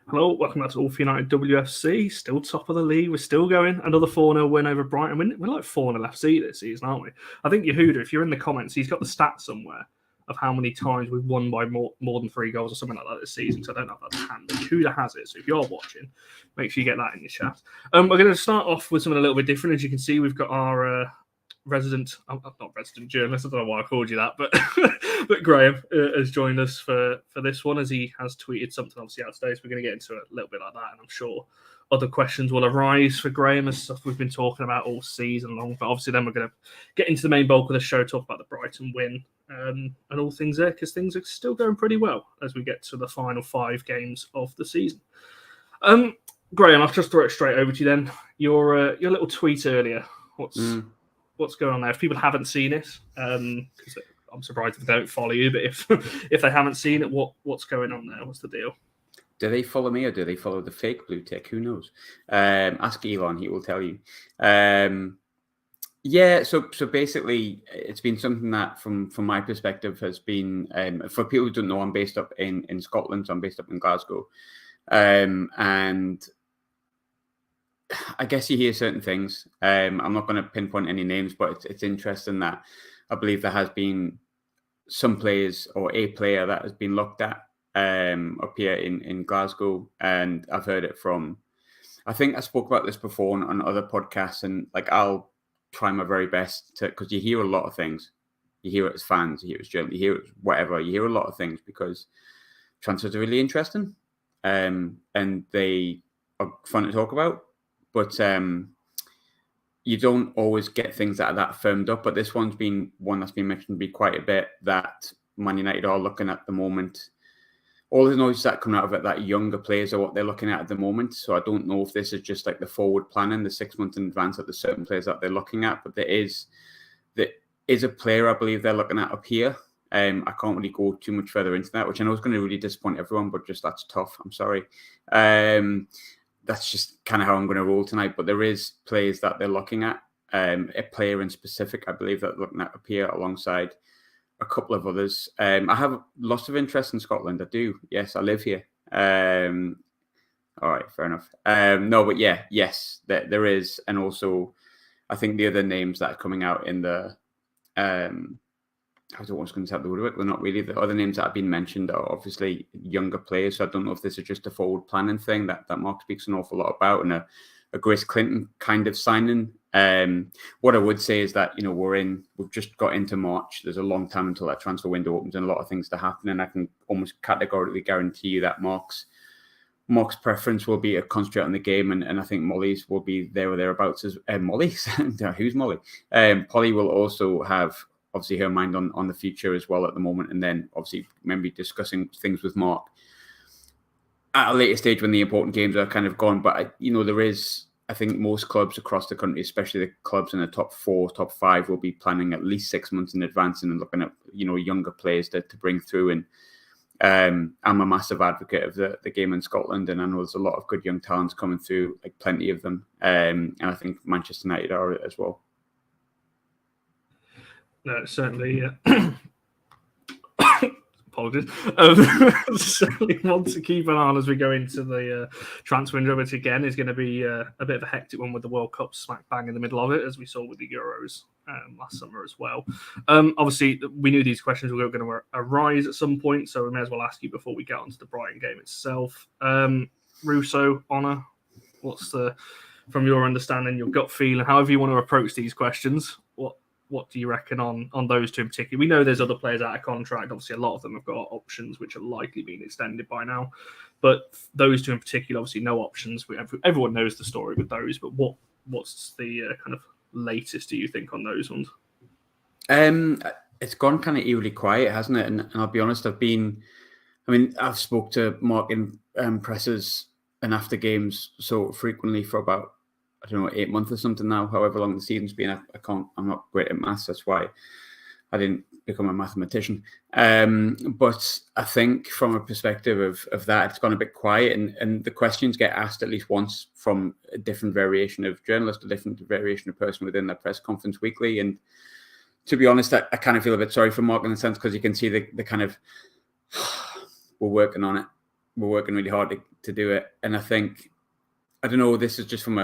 Hello, welcome back to All for United WFC. Still top of the league. We're still going. Another 4-0 win over Brighton. We're like 4-0 FC this season, aren't we? I think Yehuda, if you're in the comments, he's got the stats somewhere of how many times we've won by more than 3 goals or something like that this season. So I don't know if that's handy. Yehuda has it. So if you're watching, make sure you get that in your chat. We're going to start off with something a little bit different. As you can see, we've got our not resident journalist, I don't know why I called you that, but Graham has joined us for this one, as he has tweeted something obviously out today, so we're going to get into it a little bit like that, and I'm sure other questions will arise for Graham as stuff we've been talking about all season long, but obviously then we're going to get into the main bulk of the show, talk about the Brighton win and all things there, because things are still going pretty well as we get to the final 5 games of the season. Graham, I'll just throw it straight over to you then. Your little tweet earlier, what's going on there? If people haven't seen it, because I'm surprised if they don't follow you, but if they haven't seen it, what's going on there? What's the deal? Do they follow me or do they follow the fake blue tick? Who knows? Ask Elon, he will tell you. So basically, it's been something that, from my perspective, has been, for people who don't know, I'm based up in Scotland, so I'm based up in Glasgow. And I guess you hear certain things. I'm not going to pinpoint any names, but it's interesting that I believe there has been some players or a player that has been looked at up here in Glasgow, and I've heard it from, I think I spoke about this before on other podcasts, and like I'll try my very best to, because you hear a lot of things. You hear it as fans, you hear it as journalists, you hear it as whatever. You hear a lot of things because transfers are really interesting, and they are fun to talk about. But you don't always get things that are that firmed up. But this one's been one that's been mentioned to be quite a bit, that Man United are looking at the moment. All the noise that coming out of it, that younger players are what they're looking at the moment. So I don't know if this is just like the forward planning, the 6 months in advance of the certain players that they're looking at. But there is a player I believe they're looking at up here. I can't really go too much further into that, which I know is going to really disappoint everyone, but just that's tough. I'm sorry. That's just kind of how I'm going to roll tonight. But there is players that they're looking at. A player in specific, I believe, that they're looking at up here alongside a couple of others. I have lots of interest in Scotland. I do. Yes, I live here. All right, fair enough. No, but yeah, yes, there is. And also, I think the other names that are coming out in the... I don't want to tell the word of it. They're not really. The other names that have been mentioned are obviously younger players. So I don't know if this is just a forward planning thing that Mark speaks an awful lot about, and a Grace Clinton kind of signing. What I would say is that, we've just got into March. There's a long time until that transfer window opens and a lot of things to happen. And I can almost categorically guarantee you that Mark's preference will be to concentrate on the game. And I think Molly's will be there or thereabouts as Molly's. Who's Molly? Polly will also have obviously her mind on the future as well at the moment. And then obviously maybe discussing things with Mark at a later stage when the important games are kind of gone. But, there is, I think most clubs across the country, especially the clubs in the top 4, top 5, will be planning at least 6 months in advance and looking at, younger players to bring through. And I'm a massive advocate of the game in Scotland, and I know there's a lot of good young talents coming through, like plenty of them. And I think Manchester United are as well. No, certainly. Apologies. Certainly want to keep an eye on as we go into the transfer window, which again is going to be a bit of a hectic one with the World Cup smack bang in the middle of it, as we saw with the Euros last summer as well. Obviously, we knew these questions were going to arise at some point, so we may as well ask you before we get onto the Brighton game itself. Russo, Honor, what's from your understanding, your gut feeling, however you want to approach these questions, what do you reckon on those two in particular? We know there's other players out of contract. Obviously, a lot of them have got options which are likely being extended by now. But those two in particular, obviously, no options. Everyone knows the story with those. But what's the kind of latest, do you think, on those ones? It's gone kind of eerily quiet, hasn't it? And I'll be honest, I've spoke to Mark in presses and after games so frequently for about, 8 months or something now, however long the season's been. I'm not great at maths, that's why I didn't become a mathematician. But I think from a perspective of that, it's gone a bit quiet, and the questions get asked at least once from a different variation of journalist, a different variation of person within their press conference weekly. And to be honest, I kind of feel a bit sorry for Mark in the sense, because you can see the kind of, we're working on it. we're working really hard to do it. And I think, I don't know, this is just from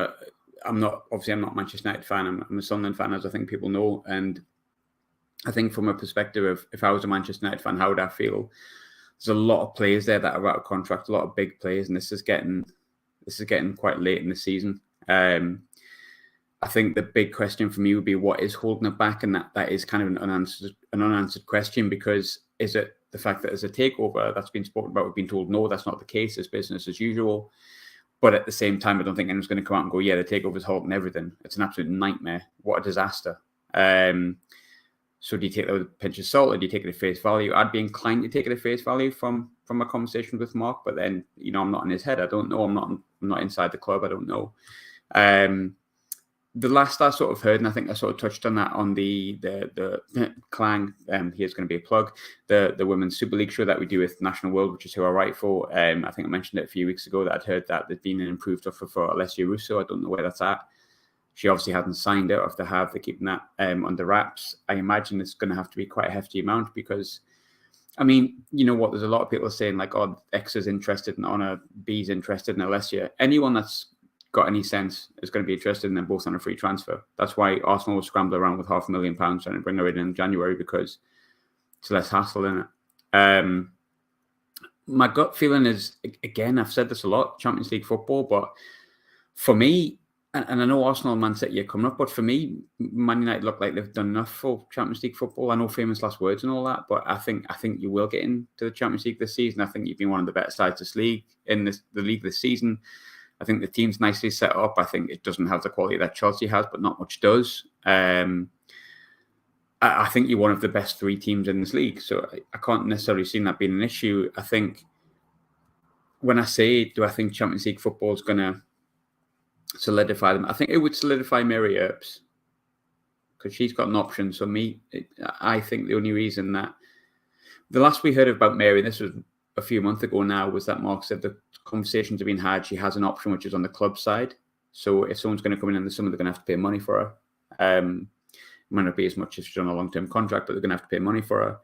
I'm not a Manchester United fan. I'm a Sunderland fan, as I think people know. And I think from a perspective of, if I was a Manchester United fan, how would I feel? There's a lot of players there that are out of contract, a lot of big players, and this is getting quite late in the season. I think the big question for me would be, what is holding it back? And that is kind of an unanswered question, because is it the fact that there's a takeover that's been spoken about? We've been told, no, that's not the case. It's business as usual. But at the same time, I don't think anyone's going to come out and go, yeah, the takeover's halting everything. It's an absolute nightmare. What a disaster. So do you take that with a pinch of salt, or do you take it at face value? I'd be inclined to take it at face value from a conversation with Mark, but then, I'm not in his head. I don't know. I'm not inside the club. I don't know. The last I sort of heard, and I think I sort of touched on that on the Clang, here's going to be a plug, the Women's Super League show that we do with National World, which is who I write for. I think I mentioned it a few weeks ago that I'd heard that there'd been an improved offer for Alessia Russo. I don't know where that's at. She obviously hasn't signed it. If they have, they're keeping that under wraps. I imagine it's going to have to be quite a hefty amount, because, I mean, you know what? There's a lot of people saying like, oh, X is interested in Honor, B's interested in Alessia. Anyone that's got any sense is going to be interested in them both on a free transfer. That's why Arsenal will scramble around with £500,000 trying to bring her in January, because it's less hassle in it. My gut feeling is, again, I've said this a lot, Champions League football, but for me, and I know Arsenal and Man City are coming up, but for me, Man United look like they've done enough for Champions League football. I know famous last words and all that, but I think you will get into the Champions League this season. I think you've been one of the better sides this league in the league this season. I think the team's nicely set up. I think it doesn't have the quality that Chelsea has, but not much does. I think you're one of the best three teams in this league, so I can't necessarily see that being an issue. I think when I say, do I think Champions League football is going to solidify them, I think it would solidify Mary Earps, because she's got an option. So I think the only reason that the last we heard about Mary, this was a few months ago now, was that Mark said the conversations have been had. She has an option which is on the club side. So if someone's going to come in the summer, they're going to have to pay money for her. Might not be as much as she's on a long-term contract, but they're going to have to pay money for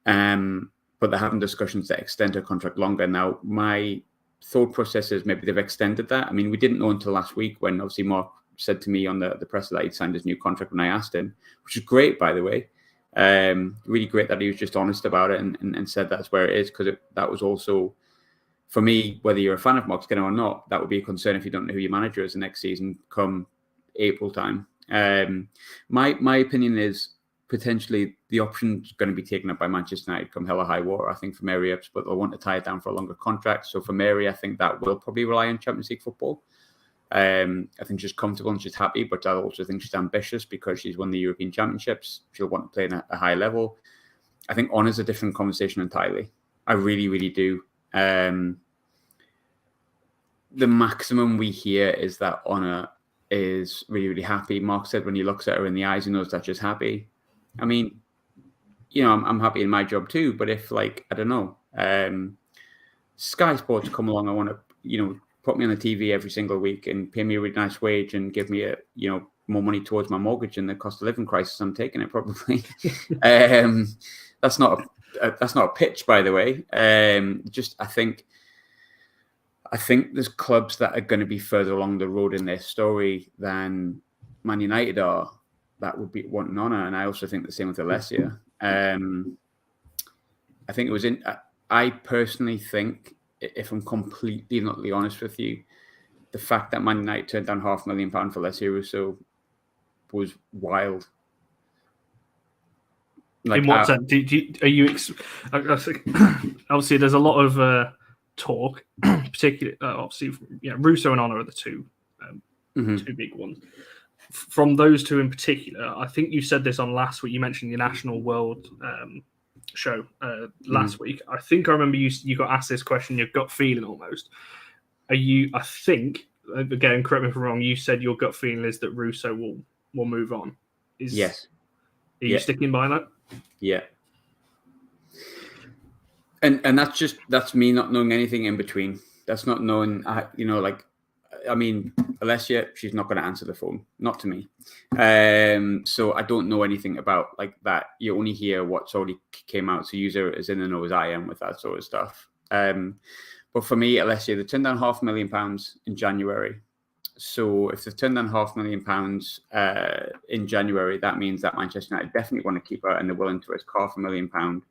her. But they're having discussions to extend her contract longer. Now, my thought process is maybe they've extended that. I mean, we didn't know until last week, when obviously Mark said to me on the press that he'd signed his new contract when I asked him, which is great, by the way. Really great that he was just honest about it and said that's where it is, because that was also, for me, whether you're a fan of Mark Skinner or not, that would be a concern if you don't know who your manager is the next season come April time. My opinion is potentially the option's going to be taken up by Manchester United come hell or high water, I think, for Mary Earps, but they'll want to tie it down for a longer contract. So for Mary, I think that will probably rely on Champions League football. I think she's comfortable and she's happy, but I also think she's ambitious because she's won the European Championships. She'll want to play at a high level. I think Honor's a different conversation entirely. I really, really do. The maximum we hear is that Honor is really, really happy. Mark said when he looks at her in the eyes, he knows that she's happy. I mean, I'm happy in my job too, but if, like, I don't know, Sky Sports come along, I want to, put me on the TV every single week and pay me a really nice wage and give me more money towards my mortgage and the cost of living crisis, I'm taking it probably. That's not a pitch, by the way. I think there's clubs that are going to be further along the road in their story than Man United are that would be wanting Honor, and I also think the same with Alessia. I think it was I personally think, if I'm completely not honest with you, the fact that Man United turned down £500,000 for Alessia Russo was wild. Like, in what sense? Obviously, there's a lot of talk, particularly obviously, Russo and Honor are the two big ones. From those two in particular, I think you said this on last week. You mentioned the National World show last week. I think I remember you got asked this question, your gut feeling almost. I think, again, correct me if I'm wrong, you said your gut feeling is that Russo will move on. Yes. Are you sticking by that? Yeah. And that's me not knowing anything in between. That's not knowing, Alessia, she's not going to answer the phone, not to me. So I don't know anything about like that. You only hear what's already came out. So user is in the know as I am with that sort of stuff. But for me, let's say they turned down £500,000 in January. So if they've turned down £500,000 in January, that means that Manchester United definitely want to keep her and they're willing to risk £500,000.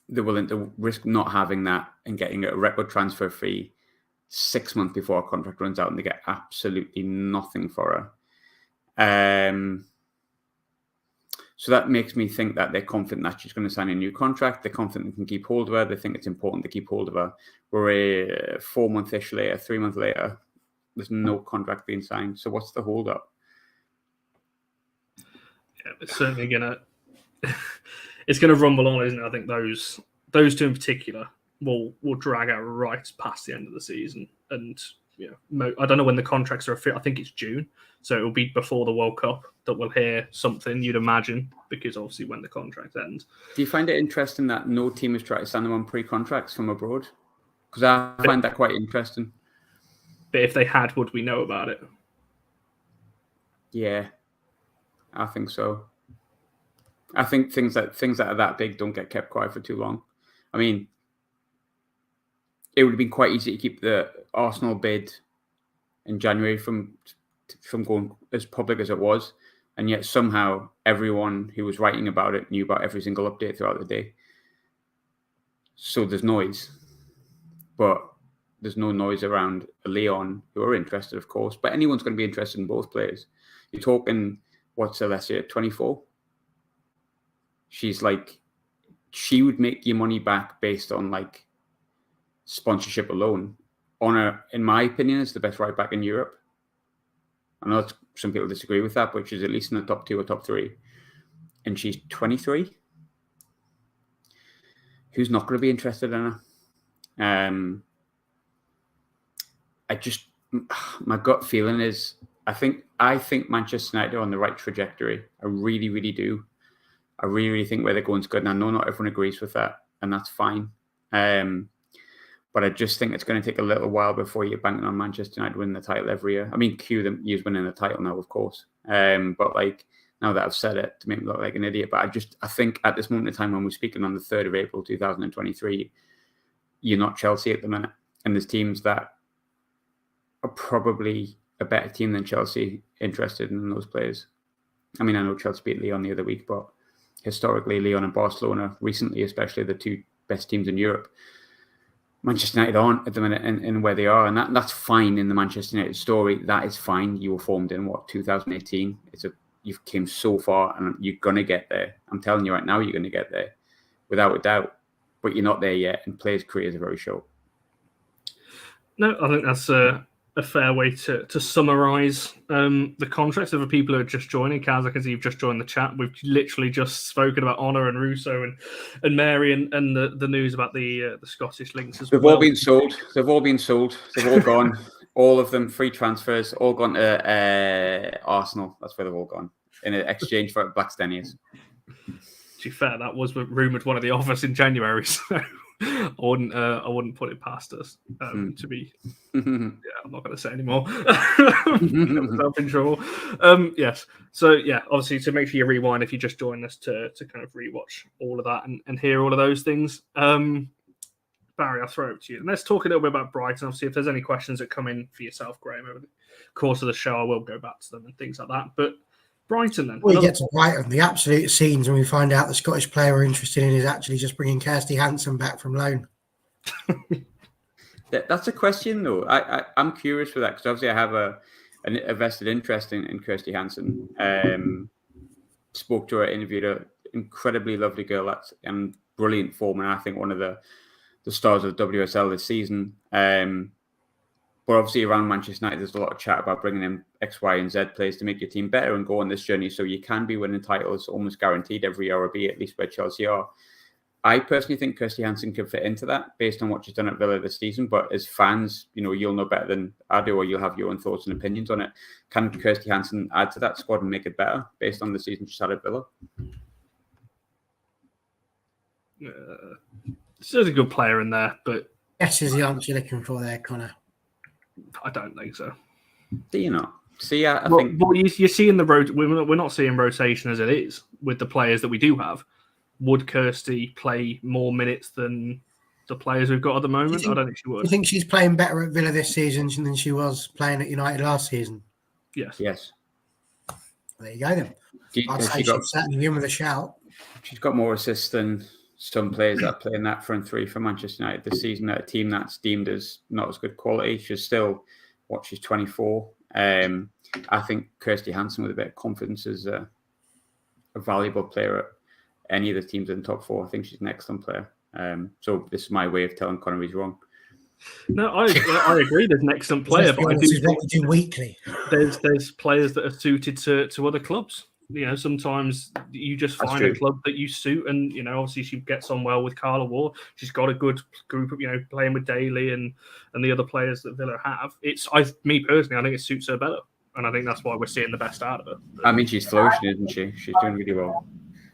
They're willing to risk not having that and getting a record transfer fee 6 months before our contract runs out, and they get absolutely nothing for her. So that makes me think that they're confident that she's going to sign a new contract. They're confident they can keep hold of her. They think it's important to keep hold of her. We're 4 months-ish later, 3 months later, there's no contract being signed. So what's the hold up? Yeah, it's certainly it's gonna rumble on, isn't it? I think those two in particular will drag out right past the end of the season. And I don't know when the contracts are fit. I think it's June, so it will be before the World Cup that we'll hear something, you'd imagine, because obviously when the contract ends. Do you find it interesting that no team has tried to sign them on pre-contracts from abroad? Because I find that quite interesting. But if they had, would we know about it? Yeah, I think so. I think things that are that big don't get kept quiet for too long. I mean, it would have been quite easy to keep the Arsenal bid in January from going as public as it was, and yet somehow everyone who was writing about it knew about every single update throughout the day. So there's noise, but there's no noise around Leon, who are interested, of course, but anyone's going to be interested in both players. You're talking, what's Alessia, 24? She's like, she would make your money back based on like sponsorship alone. In my opinion, is the best right back in Europe. I know some people disagree with that, but she's at least in the top 2 or top 3. And she's 23. Who's not going to be interested in her? My gut feeling is, I think Manchester United are on the right trajectory. I really, really do. I really, really think where they're going is good. And I know not everyone agrees with that, and that's fine. But I just think it's going to take a little while before you're banking on Manchester United winning the title every year. I mean, cue them years winning the title now, of course. But like, now that I've said it, to make me look like an idiot, but I think at this moment in time when we're speaking on the 3rd of April, 2023, you're not Chelsea at the minute. And there's teams that are probably a better team than Chelsea interested in those players. I mean, I know Chelsea beat Lyon the other week, but historically, Lyon and Barcelona, recently especially, the 2 best teams in Europe. Manchester United aren't at the minute in where they are, and that's fine in the Manchester United story. That is fine. You were formed in 2018. You've came so far, and you're gonna get there. I'm telling you right now, you're gonna get there, without a doubt. But you're not there yet, and players' careers are very short. No, I think that's a fair way to summarise the contracts of the people who are just joining. Kaz, I can see you've just joined the chat. We've literally just spoken about Honor and Russo and Mary and the news about the Scottish links as well. They've all been sold. They've all gone. All of them, free transfers, all gone to Arsenal. That's where they've all gone in exchange for Blackstenius. To be fair, that was rumoured one of the offers in January, so I wouldn't put it past us to be. Yeah, I'm not going to say anymore. Myself in trouble. Yes. So yeah, obviously, to make sure you rewind if you just joined us to kind of rewatch all of that and hear all of those things. Barry, I'll throw it to you. And let's talk a little bit about Brighton. Obviously, if there's any questions that come in for yourself, Graham, over the course of the show, I will go back to them and things like that. But Brighton, then. We get to Brighton, the absolute scenes when we find out the Scottish player we're interested in is actually just bringing Kirsty Hansen back from loan. That's a question, though. I'm curious with that, because obviously I have a vested interest in Kirsty Hansen. Spoke to her, interviewed her. Incredibly lovely girl, that's in brilliant form, and I think one of the stars of WSL this season. But obviously around Manchester United, there's a lot of chat about bringing in X, Y, and Z players to make your team better and go on this journey so you can be winning titles almost guaranteed every year, or be at least where Chelsea are. I personally think Kirsty Hansen could fit into that based on what she's done at Villa this season. But as fans, you'll know better than I do, or you'll have your own thoughts and opinions on it. Can Kirsty Hansen add to that squad and make it better based on the season she's had at Villa? There's a good player in there, but Yes is the answer you're looking for there, Connor. I don't think so. Do you not? See, I think... Well, you're seeing we're not seeing rotation as it is with the players that we do have. would Kirsty play more minutes than the players we've got at the moment? I don't think she would. Do you think she's playing better at Villa this season than she was playing at United last season? Yes. There you go then. I'd say she'd certainly be in with a shout. She's got more assists than some players that play in that front three for Manchester United this season at a team that's deemed as not as good quality. She's still, she's 24. I think Kirsty Hansen with a bit of confidence is a valuable player at any of the teams in the top four. I think she's an excellent player. So this is my way of telling Conor he's wrong. No, I agree. There's an excellent player, but I do think we do weekly. There's players that are suited to other clubs. Sometimes you just find a club that you suit, and obviously she gets on well with Carla Ward. She's got a good group of playing with Daly and the other players that Villa have. Me personally, I think it suits her better, and I think that's why we're seeing the best out of her. I mean, she's flourishing, isn't she? She's doing really well.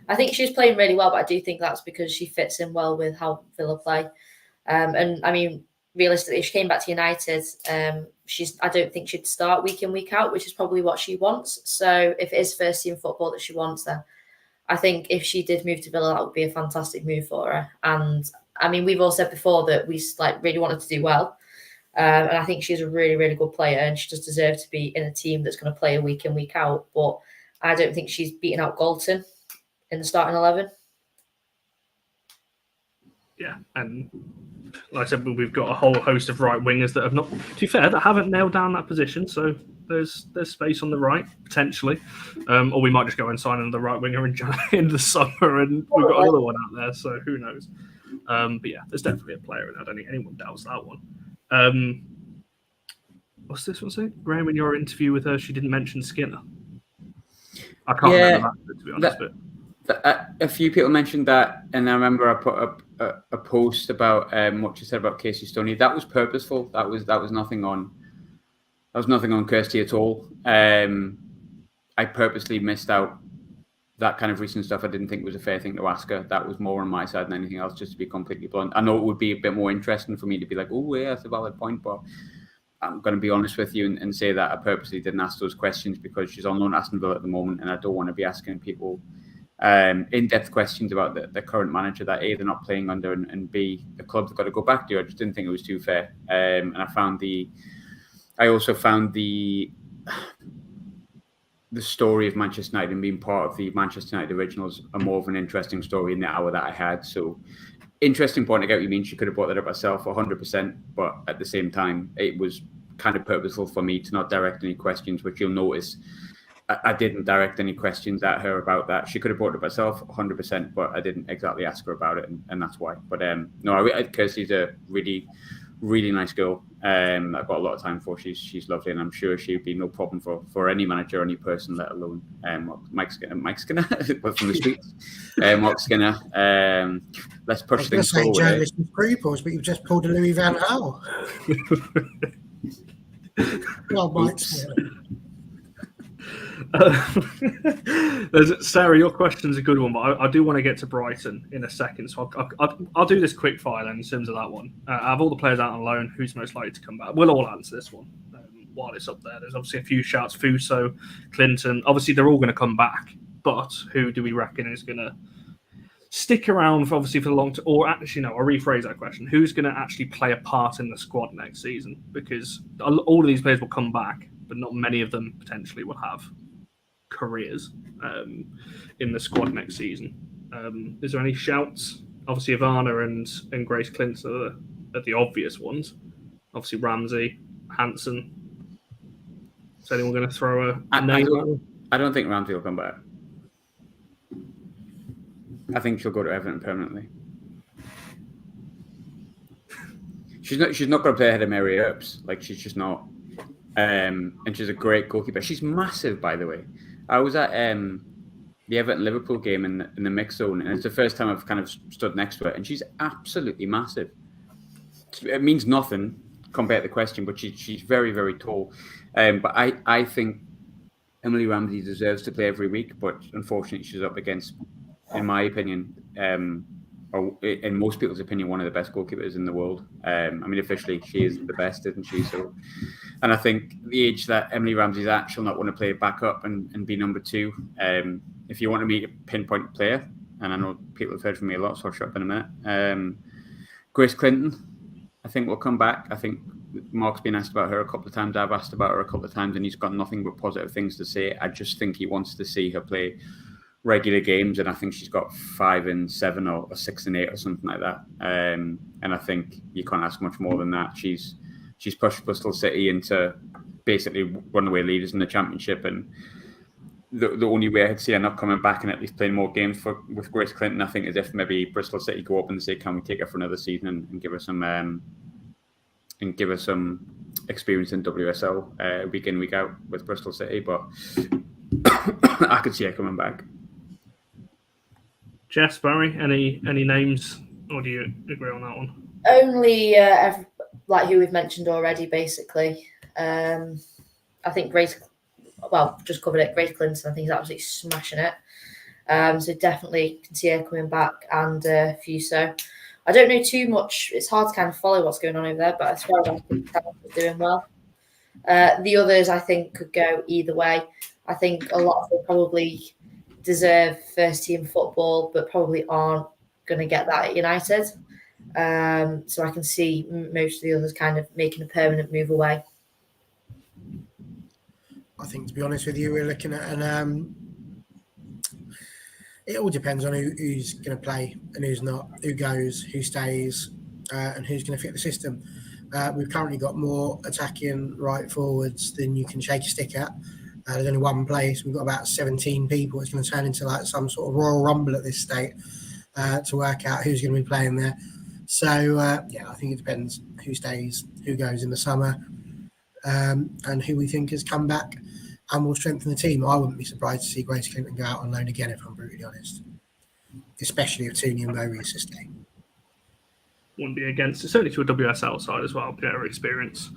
I think she's playing really well, but I do think that's because she fits in well with how Villa play. And I mean, realistically, if she came back to United, I don't think she'd start week in, week out, which is probably what she wants. So if it is first team football that she wants, then I think if she did move to Villa, that would be a fantastic move for her. And I mean, we've all said before that we really wanted to do well. And I think she's a really, really good player, and she does deserve to be in a team that's going to play a week in, week out. But I don't think she's beaten out Galton in the starting 11. Yeah, and like I said, we've got a whole host of right wingers that have not, to be fair, that haven't nailed down that position. So there's space on the right potentially, or we might just go and sign another right winger in the summer, and we've got another one out there. So who knows? But yeah, there's definitely a player, and I don't think anyone doubts that one. What's this one saying? Graham, in your interview with her, she didn't mention Skinner. I can't remember that, to be honest. But a few people mentioned that, and I remember I put up a post about what she said about Casey Stoney. That was purposeful. That was nothing on. That was nothing on Kirsty at all. I purposely missed out that kind of recent stuff. I didn't think it was a fair thing to ask her. That was more on my side than anything else. Just to be completely blunt, I know it would be a bit more interesting for me to be like, "Oh, yeah, that's a valid point," but I'm going to be honest with you and say that I purposely didn't ask those questions because she's on loan at Aston Villa at the moment, and I don't want to be asking people in-depth questions about the current manager that A, they're not playing under, and B, the club's got to go back to. I just didn't think it was too fair. And I also found the story of Manchester United and being part of the Manchester United originals a more of an interesting story in the hour that I had. So interesting point. I get what you mean. She could have brought that up herself 100%, but at the same time, it was kind of purposeful for me to not direct any questions, which you'll notice I didn't direct any questions at her about that. She could have brought it up herself 100%, but I didn't exactly ask her about it, and that's why. But no, Kirsty's a really, really nice girl. I've got a lot of time for. She's lovely, and I'm sure she'd be no problem for any manager, any person, let alone Mike Skinner, but from the streets. Mark Skinner. Let's push things forward. Journalist with creepers, but you've just pulled a Louis Van Gaal. Well, Mike Skinner. Sarah, your question's a good one, but I do want to get to Brighton in a second, so I'll do this quick fire then in terms of that one. Out of all the players out on loan, who's most likely to come back? We'll all answer this one while it's up there. There's obviously a few shouts: Fuso, Clinton. Obviously, they're all going to come back, but who do we reckon is going to stick around for the long term? Or actually, no, I'll rephrase that question: who's going to actually play a part in the squad next season? Because all of these players will come back, but not many of them potentially will have careers in the squad next season. Is there any shouts? Obviously, Ivana and Grace Clinton are the obvious ones. Obviously, Ramsey, Hansen. Is anyone going to throw a name? I don't think Ramsey will come back. I think she'll go to Everton permanently. She's not going to play ahead of Mary Earps. Like, she's just not. And she's a great goalkeeper. She's massive, by the way. I was at the Everton-Liverpool game in the mixed zone, and it's the first time I've kind of stood next to her, and she's absolutely massive. It means nothing compared to the question, but she's very, very tall. But I think Emily Ramsey deserves to play every week, but unfortunately she's up against, in my opinion, or in most people's opinion, one of the best goalkeepers in the world. I mean, officially, she is the best, isn't she? So, and I think the age that Emily Ramsey's at, she'll not want to play back up and be number two. If you want to make a pinpoint player, and I know people have heard from me a lot, so I'll shut up in a minute. Grace Clinton, I think, will come back. I think Mark's been asked about her a couple of times. I've asked about her a couple of times, and he's got nothing but positive things to say. I just think he wants to see her play regular games, and I think she's got 5 and 7 or 6 and 8 or something like that. And I think you can't ask much more than that. She's pushed Bristol City into basically runaway leaders in the Championship, and the only way I could see her not coming back and at least playing more games with Grace Clinton, I think, is if maybe Bristol City go up and say, "Can we take her for another season and give her some experience in WSL week in, week out with Bristol City?" But I could see her coming back. Jess, Barry, any names, or do you agree on that one? Only like who we've mentioned already, basically. I think Grace, well, just covered it. Grace Clinton, I think, is absolutely smashing it. So definitely can see her coming back, and Fuso. I don't know too much. It's hard to kind of follow what's going on over there, but as far as I think, they're doing well. The others, I think, could go either way. I think a lot of them probably deserve first team football, but probably aren't going to get that at United. So I can see most of the others kind of making a permanent move away. I think, to be honest with you, we're looking at it all depends on who's going to play and who's not, who goes, who stays, and who's going to fit the system. We've currently got more attacking right forwards than you can shake a stick at. There's only one place. We've got about 17 people. It's going to turn into like some sort of Royal Rumble at this state to work out who's going to be playing there. So, I think it depends who stays, who goes in the summer, and who we think has come back and will strengthen the team. I wouldn't be surprised to see Grace Clinton go out on loan again, if I'm brutally honest, especially if Tooney and Bowie sustain. Wouldn't be against it, certainly to a WSL side as well. Get her experience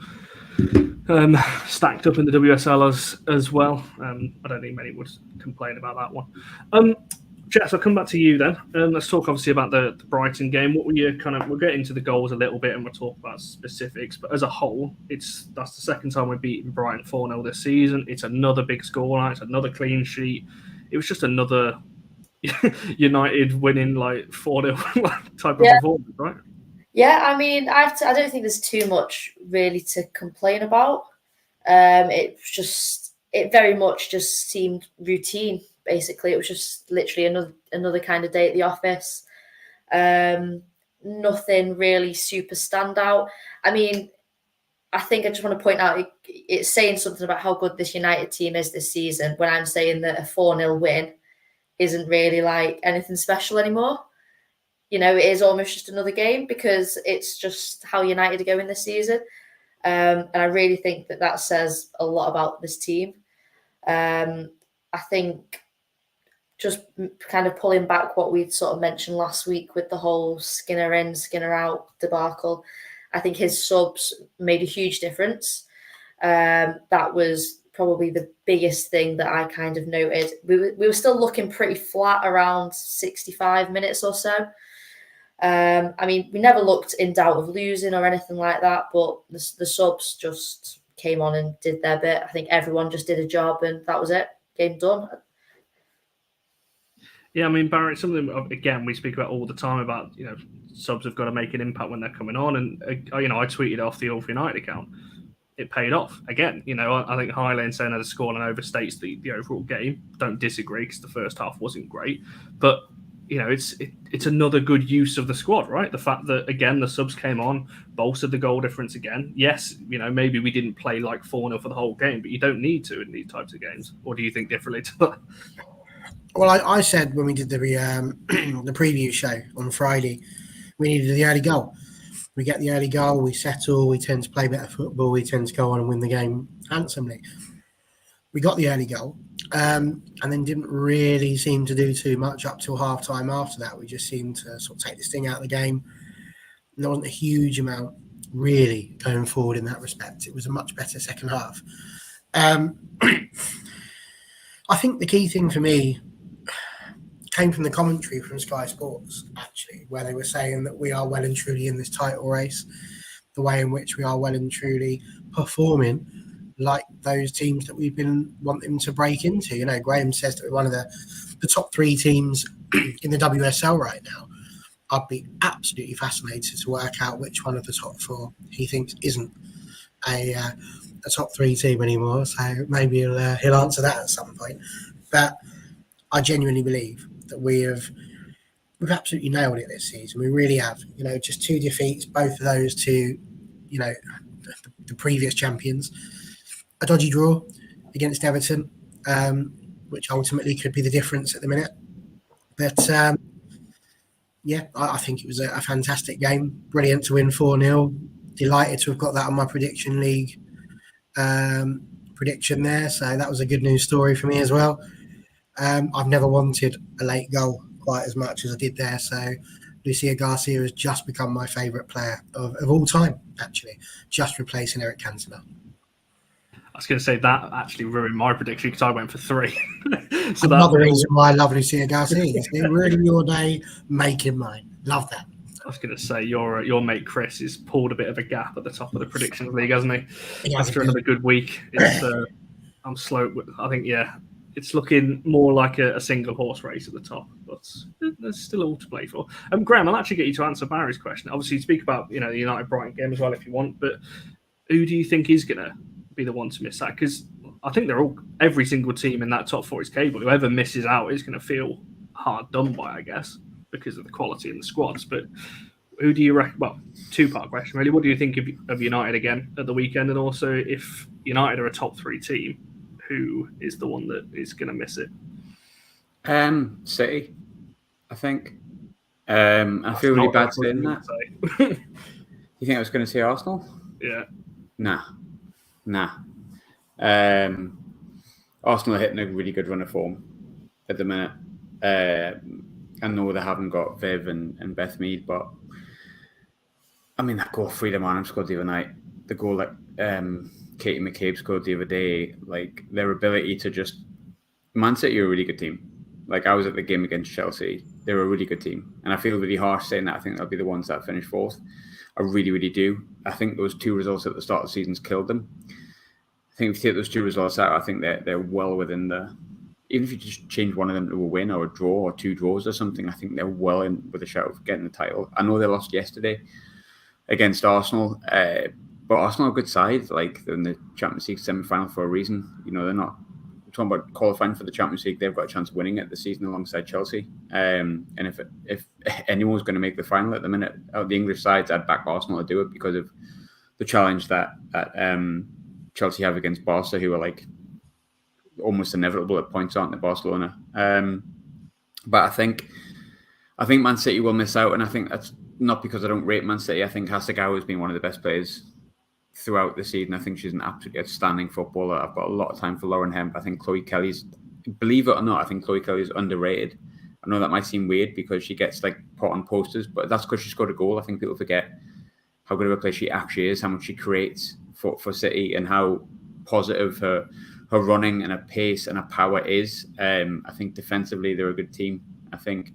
stacked up in the WSL as well. I don't think many would complain about that one. Jess, I'll come back to you then. Let's talk obviously about the Brighton game. What were you we'll get into the goals a little bit and we'll talk about specifics, but as a whole, that's the second time we've beaten Brighton 4-0 this season. It's another big scoreline, it's another clean sheet. It was just another United winning like 4-0 type of performance, right? Yeah, I mean, I don't think there's too much really to complain about. It very much just seemed routine. Basically, it was just literally another kind of day at the office. Nothing really super standout. I mean, I think I just want to point out it's saying something about how good this United team is this season when I'm saying that a 4-0 win isn't really like anything special anymore. You know, it is almost just another game because it's just how United are going this season. And I really think that says a lot about this team. I think just kind of pulling back what we'd sort of mentioned last week with the whole Skinner in, Skinner out debacle, I think his subs made a huge difference. That was probably the biggest thing that I kind of noted. We were still looking pretty flat around 65 minutes or so. I mean, we never looked in doubt of losing or anything like that, but the subs just came on and did their bit. I think everyone just did a job and that was it. Game done. Yeah, I mean, Barry, it's something, again, we speak about all the time about, subs have got to make an impact when they're coming on. And, I tweeted off the All for United account. It paid off. Again, I think Highland saying that the scoreline overstates the overall game. Don't disagree because the first half wasn't great. But, it's another good use of the squad, right? The fact that, again, the subs came on, bolstered the goal difference again. Yes, maybe we didn't play like 4-0 for the whole game, but you don't need to in these types of games. Or do you think differently to that? Well, I said when we did the preview show on Friday, we needed the early goal. We get the early goal, we settle, we tend to play better football, we tend to go on and win the game handsomely. We got the early goal and then didn't really seem to do too much up till half-time after that. We just seemed to sort of take this thing out of the game. And there wasn't a huge amount really going forward in that respect. It was a much better second half. I think the key thing for me came from the commentary from Sky Sports, actually, where they were saying that we are well and truly in this title race, the way in which we are well and truly performing like those teams that we've been wanting to break into. Graham says that we're one of the the top 3 teams in the WSL right now, I'd be absolutely fascinated to work out which one of the top 4 he thinks isn't a top 3 team anymore. So maybe he'll answer that at some point. But I genuinely believe that we've absolutely nailed it this season. We really have. Just 2 defeats, both of those to, the previous champions. A dodgy draw against Everton, which ultimately could be the difference at the minute. But I think it was a fantastic game. Brilliant to win 4-0. Delighted to have got that on my prediction league prediction there. So that was a good news story for me as well. I've never wanted a late goal quite as much as I did there. So Lucia Garcia has just become my favourite player of all time, actually, just replacing Eric Cantona. I was going to say that actually ruined my prediction because I went for 3. So another reason why I love Lucia Garcia. It's ruining your day, making mine. Love that. I was going to say your mate Chris has pulled a bit of a gap at the top of the predictions league, hasn't he? After another good week, I'm slow. I think it's looking more like a single horse race at the top, but there's still all to play for. Graham, I'll actually get you to answer Barry's question. Obviously, speak about the United Brighton game as well if you want, but who do you think is going to be the one to miss that? Because I think every single team in that top 4 is capable. Whoever misses out is going to feel hard done by, I guess, because of the quality in the squads. But who do you reckon? Well, 2-part question really. What do you think of United again at the weekend? And also, if United are a top 3 team, who is the one that is going to miss it? City, I think. I feel really bad saying that. You think I was going to say Arsenal? Yeah. Nah. Arsenal are hitting a really good run of form at the minute. I know they haven't got Viv and Beth Mead, but I mean, that goal Frida Manham scored the other night, the goal that Katie McCabe scored the other day, like their ability to just... Man City are a really good team. Like, I was at the game against Chelsea. They're a really good team. And I feel really harsh saying that. I think they'll be the ones that finish 4th. I really, really do. I think those 2 results at the start of the season's killed them. I think if you take those 2 results out, I think they're well within the... Even if you just change one of them to a win or a draw or 2 draws or something, I think they're well in with a shout of getting the title. I know they lost yesterday against Arsenal, but Arsenal are a good side. Like, they're in the Champions League semi-final for a reason. They're not... We're talking about qualifying for the Champions League. They've got a chance of winning it this season alongside Chelsea. And if anyone's going to make the final at the minute, out the English sides, I'd back Arsenal to do it because of the challenge that Chelsea have against Barca, who are like almost inevitable at points, aren't they, Barcelona? But I think Man City will miss out, and I think that's not because I don't rate Man City. I think Hasegawa has been one of the best players throughout the season. I think she's an absolutely outstanding footballer. I've got a lot of time for Lauren Hemp. I think Chloe Kelly's, believe it or not, I think Chloe Kelly's underrated. I know that might seem weird because she gets like put on posters, but that's because she scored a goal. I think people forget how good of a player she actually is, how much she creates for City, and how positive her running and her pace and her power is. I think defensively they're a good team. I think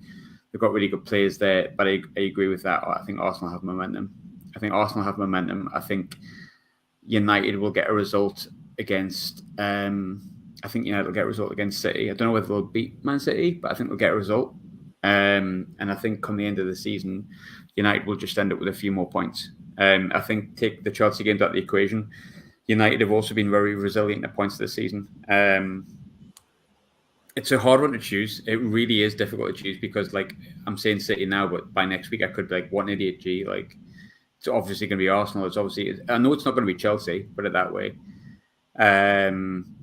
they've got really good players there, but I agree with that. I think Arsenal have momentum. I think United will get a result against... I think United will get a result against City. I don't know whether they'll beat Man City, but I think they'll get a result. And I think come the end of the season, United will just end up with a few more points. I think take the Chelsea games out of the equation. United have also been very resilient at points this season. It's a hard one to choose. It really is difficult to choose because, like, I'm saying City now, but by next week I could be like, what an idiot, G. Like, it's obviously going to be Arsenal. I know it's not going to be Chelsea, put it that way,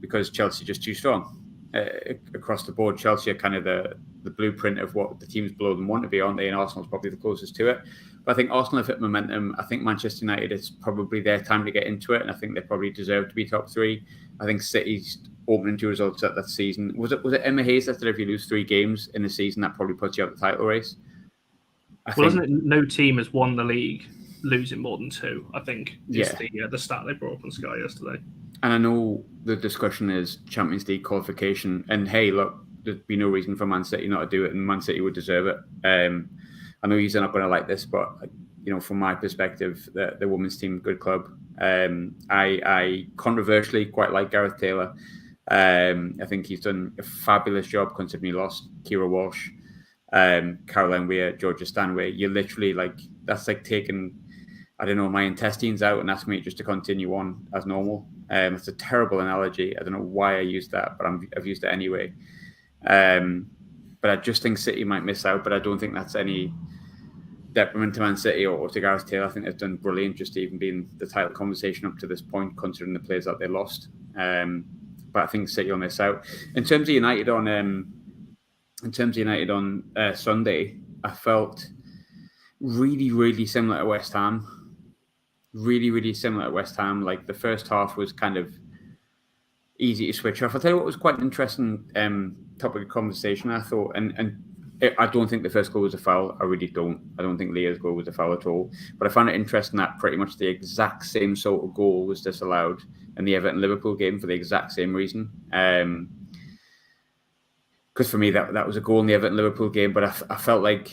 because Chelsea are just too strong across the board. Chelsea are kind of the blueprint of what the teams below them want to be, aren't they? And Arsenal's probably the closest to it. But I think Arsenal have hit momentum. I think Manchester United, it's probably their time to get into it, and I think they probably deserve to be top 3. I think City's opening 2 results at that season. Was it Emma Hayes that said if you lose 3 games in the season, that probably puts you out the title race? Isn't it no team has won the league losing more than 2, I think, is the stat they brought up on Sky yesterday. And I know the discussion is Champions League qualification, and hey, look, there'd be no reason for Man City not to do it, and Man City would deserve it. I know you're not going to like this, but from my perspective, the women's team, good club. I controversially quite like Gareth Taylor. I think he's done a fabulous job considering he lost Kira Walsh, Caroline Weir, Georgia Stanway. You're literally that's like taking, I don't know, my intestines out and asking me just to continue on as normal. It's a terrible analogy. I don't know why I used that, but I've used it anyway. But I just think City might miss out, but I don't think that's any detriment to Man City or to Gareth Taylor. I think they've done brilliant just to even be in the title conversation up to this point, considering the players that they lost. But I think City will miss out. In terms of United on Sunday, I felt really, really similar to West Ham. Really, really similar to West Ham. Like the first half was kind of easy to switch off. I'll tell you what was quite an interesting topic of conversation, I thought, and I don't think the first goal was a foul. I really don't. I don't think Leah's goal was a foul at all. But I found it interesting that pretty much the exact same sort of goal was disallowed in the Everton-Liverpool game for the exact same reason. Because for me, that was a goal in the Everton-Liverpool game, but I felt like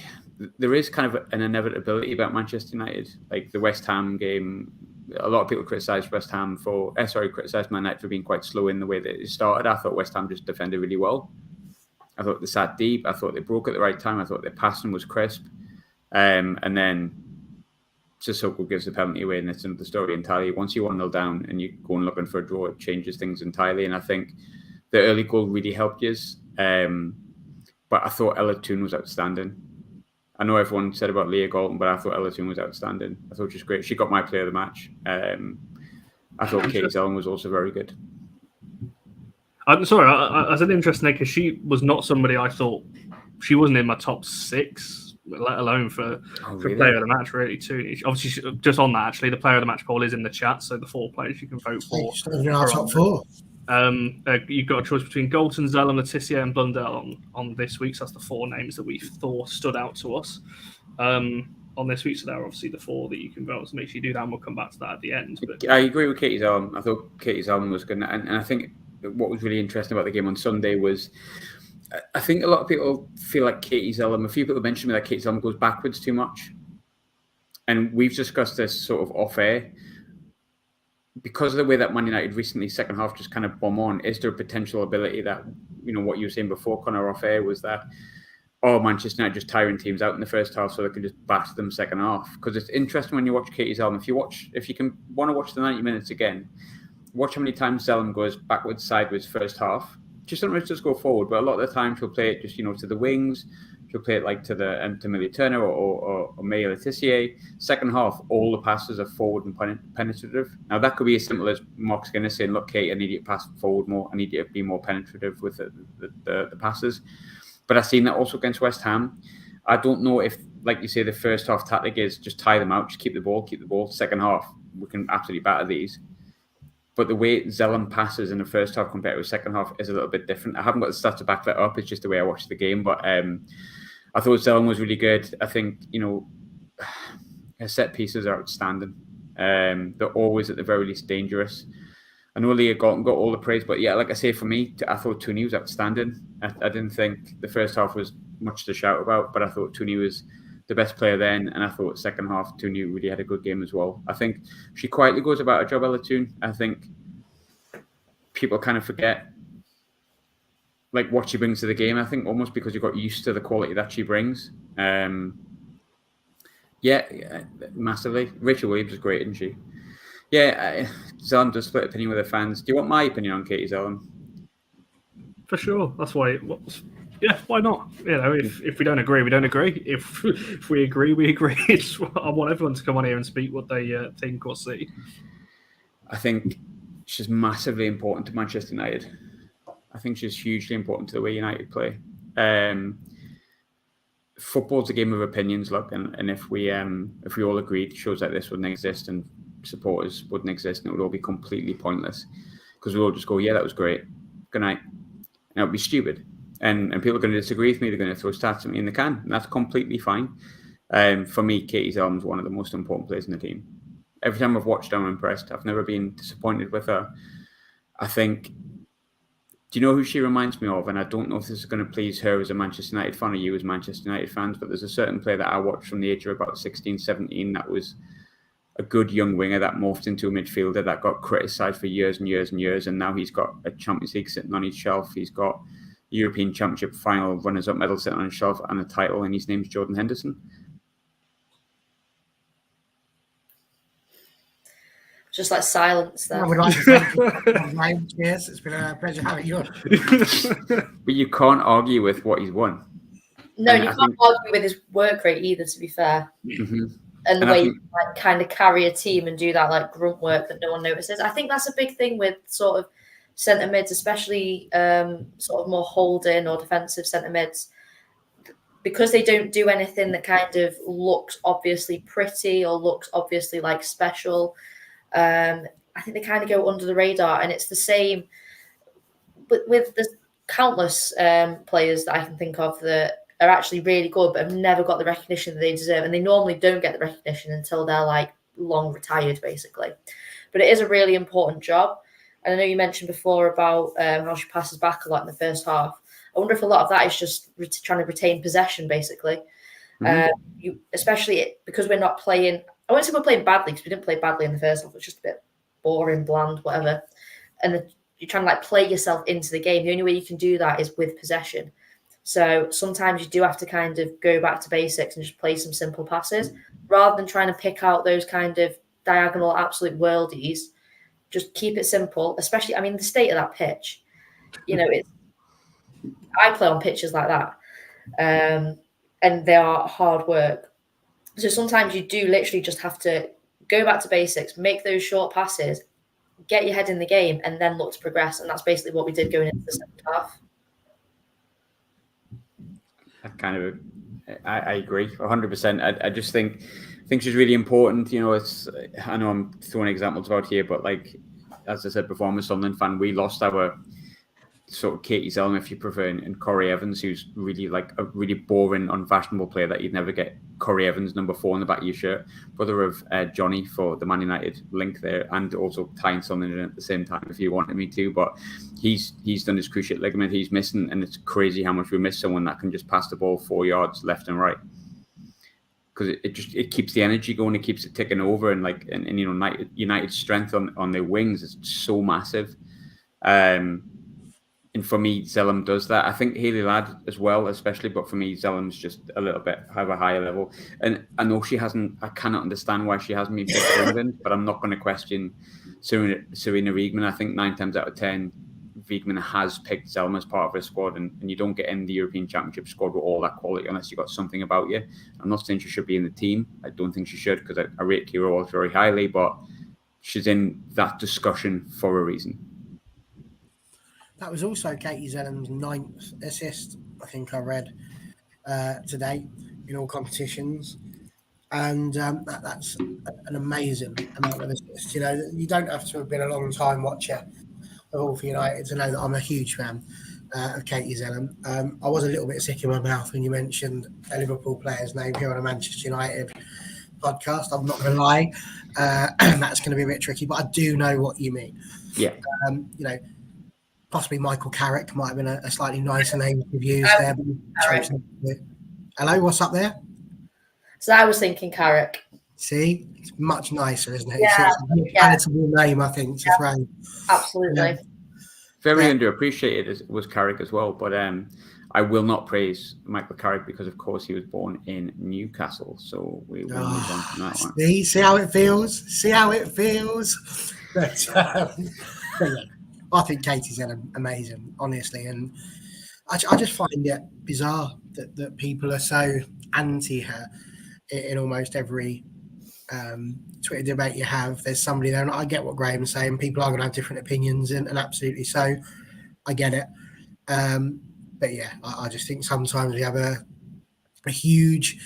there is kind of an inevitability about Manchester United. Like the West Ham game, a lot of people criticised Man United for being quite slow in the way that it started. I thought West Ham just defended really well. I thought they sat deep. I thought they broke at the right time. I thought their passing was crisp. And then Sissoko gives the penalty away, and it's another story entirely. Once you're 1-0 down and you go and looking for a draw, it changes things entirely. And I think the early goal really helped you. But I thought Ella Toone was outstanding. I know everyone said about Leah Galton, but I thought Ella Toone was outstanding. I thought she was great. She got my player of the match. I thought Katie Zellin was also very good. I'm sorry, I said interesting because she was not somebody I thought, she wasn't in my top 6, let alone for player of the match, really, too. Obviously, just on that, actually, the player of the match poll is in the chat, so the 4 players you can vote for. In our top 4. You've got a choice between Galton, Zellin, Letitia, and Blundell on this week. So that's the 4 names that we thought stood out to us on this week. So there are obviously the 4 that you can vote. So make sure you do that, and we'll come back to that at the end. But I agree with Katie Zellin. I thought Katie Zellin was good, and I think what was really interesting about the game on Sunday was I think a lot of people feel like Katie Zellin. A few people mentioned me that Katie Zellin goes backwards too much, and we've discussed this sort of off air. Because of the way that Man United recently, second half, just kind of bomb on, is there a potential ability that, what you were saying before, Connor, off air, was that, Manchester United just tiring teams out in the first half so they can just batter them second half? Because it's interesting when you watch Katie Zellin. If you can want to watch the 90 minutes again, watch how many times Zellin goes backwards, sideways first half. Just sometimes just go forward, but a lot of the time she'll play it just, to the wings. She'll play it like to Amelia Turner or May Letitia. Second half, all the passes are forward and penetrative. Now, that could be as simple as Mark Skinner saying, look, Kate, I need you to pass forward more. I need you to be more penetrative with the passes. But I've seen that also against West Ham. I don't know if, like you say, the first half tactic is just tie them out, just keep the ball. Second half, we can absolutely batter these. But the way Zellin passes in the first half compared to the second half is a little bit different. I haven't got the stats to back that up. It's just the way I watched the game. But I thought Zellin was really good. I think, her set pieces are outstanding. They're always at the very least dangerous. I know Leah got all the praise, but yeah, like I say, for me, I thought Tooney was outstanding. I didn't think the first half was much to shout about, but I thought Tooney was the best player then, and I thought second half Tooney really had a good game as well. I think she quietly goes about her job, Ella Toone. I think people kind of forget what she brings to the game. I think almost because you got used to the quality that she brings. Yeah, massively. Rachel Williams is great, isn't she? Yeah, Zellin does split opinion with her fans. Do you want my opinion on Katie Zellin? For sure. That's why it was. Yeah, why not? If we don't agree, we don't agree. If we agree, we agree. I want everyone to come on here and speak what they think or see. I think she's massively important to Manchester United. I think she's hugely important to the way United play. Football's a game of opinions, look, and if we all agreed shows like this wouldn't exist and supporters wouldn't exist, and it would all be completely pointless because we'll all just go, yeah, that was great, good night, and it would be stupid. And people are going to disagree with me. They're going to throw stats at me, and they can. And that's completely fine. For me, Katie Zellin is one of the most important players in the team. Every time I've watched her, I'm impressed. I've never been disappointed with her. I think, do you know who she reminds me of? And I don't know if this is going to please her as a Manchester United fan or you as Manchester United fans, but there's a certain player that I watched from the age of about 16, 17 that was a good young winger that morphed into a midfielder that got criticised for years and years and years, and now he's got a Champions League sitting on his shelf. He's got European Championship final runners-up medal sitting on his shelf and a title, and his name's Jordan Henderson. Just like silence there. I would like to thank you. Yes, it's been a pleasure having you on. But you can't argue with what he's won. No, you can't argue with his work rate either, to be fair. Mm-hmm. And the way you like, kind of carry a team and do that like grunt work that no one notices. I think that's a big thing with sort of centre mids, especially sort of more holding or defensive centre mids, because they don't do anything that kind of looks obviously pretty or looks obviously like special. I think they kind of go under the radar, and it's the same with the countless players that I can think of that are actually really good but have never got the recognition that they deserve, and they normally don't get the recognition until they're like long retired, basically. But it is a really important job, and I know you mentioned before about how she passes back a lot in the first half. I wonder if a lot of that is just trying to retain possession, basically. Mm-hmm. Especially because we're not playing. I won't say we're playing badly, because we didn't play badly in the first half. It's just a bit boring, bland, whatever. And you're trying to like play yourself into the game. The only way you can do that is with possession. So sometimes you do have to kind of go back to basics and just play some simple passes rather than trying to pick out those kind of diagonal absolute worldies. Just keep it simple, especially, I mean, the state of that pitch, you know, I play on pitches like that, and they are hard work. So sometimes you do literally just have to go back to basics, make those short passes, get your head in the game, and then look to progress. And that's basically what we did going into the second half. I agree 100%. I just think she's really important. You know, I know I'm throwing examples out here, but like as I said before, I'm a Sunderland fan. We lost our sort of Katie Zellum, if you prefer, and Corey Evans, who's really like a really boring, unfashionable player that you'd never get. Corey Evans, number 4 on the back of your shirt, brother of Johnny for the Man United link there, and also tying something in at the same time if you wanted me to. But he's done his cruciate ligament. He's missing, and it's crazy how much we miss someone that can just pass the ball 4 yards left and right. Because it keeps the energy going, it keeps it ticking over, and you know, United's strength on their wings is so massive. And for me, Zellum does that. I think Hayley Ladd as well, especially. But for me, Zellum's just a little bit have a higher level. And I know she hasn't. I cannot understand why she hasn't been picked for England. But I'm not going to question Serena Wiegman. I think 9 times out of 10, Wiegman has picked Zellum as part of her squad. And you don't get in the European Championship squad with all that quality unless you've got something about you. I'm not saying she should be in the team. I don't think she should, because I rate Kira Walsh very highly. But she's in that discussion for a reason. That was also Katie Zellum's 9th assist, I think I read today, in all competitions. And that's an amazing amount of assists. You know, you don't have to have been a long time watcher of All for United to know that I'm a huge fan of Katie Zellum. I was a little bit sick in my mouth when you mentioned a Liverpool player's name here on a Manchester United podcast. I'm not going to lie. That's going to be a bit tricky, but I do know what you mean. Yeah. You know, possibly Michael Carrick might have been a slightly nicer name to use there. But hello, what's up there? So I was thinking Carrick. See, it's much nicer, isn't it? Yeah, it's a palatable name, I think, to throw. Absolutely. Very underappreciated was Carrick as well, but I will not praise Michael Carrick because, of course, he was born in Newcastle. So we will move on from that one. See how it feels? See how it feels? But yeah. I think Katie's amazing, honestly, and I just find it bizarre that people are so anti her in almost every Twitter debate you have. There's somebody there, and I get what Graham's saying. People are going to have different opinions, and absolutely so. I get it, but yeah, I just think sometimes we have a huge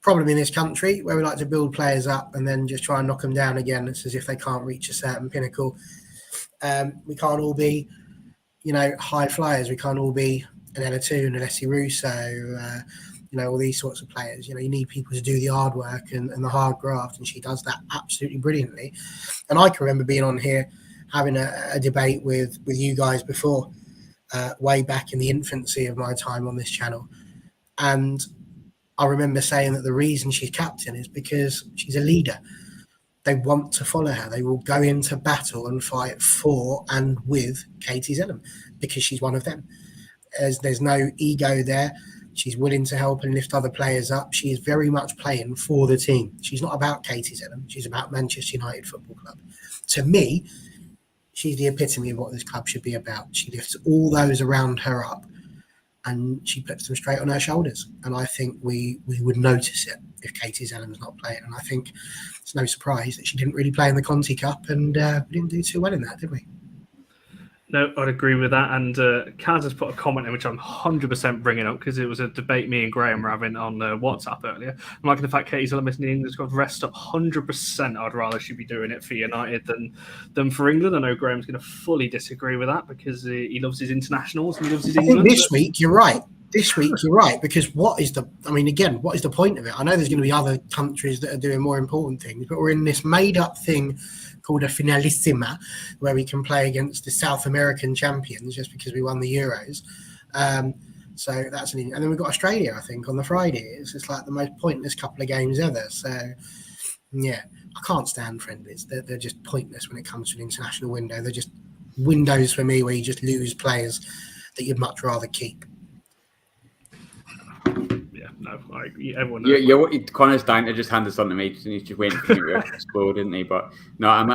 problem in this country where we like to build players up and then just try and knock them down again. It's as if they can't reach a certain pinnacle. We can't all be, you know, high flyers. We can't all be an Ella Toon, an Essie Russo, you know, all these sorts of players. You know, you need people to do the hard work and the hard graft, and she does that absolutely brilliantly. And I can remember being on here having a debate with you guys before, way back in the infancy of my time on this channel. And I remember saying that the reason she's captain is because she's a leader. they want to follow her. They will go into battle and fight for and with Katie Zellum because she's one of them. There's no ego there. She's willing to help and lift other players up. She is very much playing for the team. She's not about Katie Zellum. She's about Manchester United Football Club. To me, she's the epitome of what this club should be about. She lifts all those around her up and she puts them straight on her shoulders. And I think we would notice it if Katie Zellum's not playing. And I think it's no surprise that she didn't really play in the Conti Cup and we didn't do too well in that, did we? No, I'd agree with that. And Kaz has put a comment in which I'm 100% bringing up because it was a debate me and Graham were having on WhatsApp earlier. I'm liking the fact Katie Zellum missing the England squad rest up 100%. I'd rather she be doing it for United than for England. I know Graham's going to fully disagree with that because he loves his internationals and he loves his England. I think this week you're right. Because what is the point of it? I know there's going to be other countries that are doing more important things, but we're in this made-up thing called a finalissima, where we can play against the South American champions just because we won the Euros. So that's and then we've got Australia, I think, on the Friday. It's just like the most pointless couple of games ever. So yeah, I can't stand friendlies. They're just pointless when it comes to an international window. They're just windows for me where you just lose players that you'd much rather keep. Yeah, no, everyone knows. Connor's dying to just hand this on to me. He's just waiting for me to explode, isn't he? But no, I'm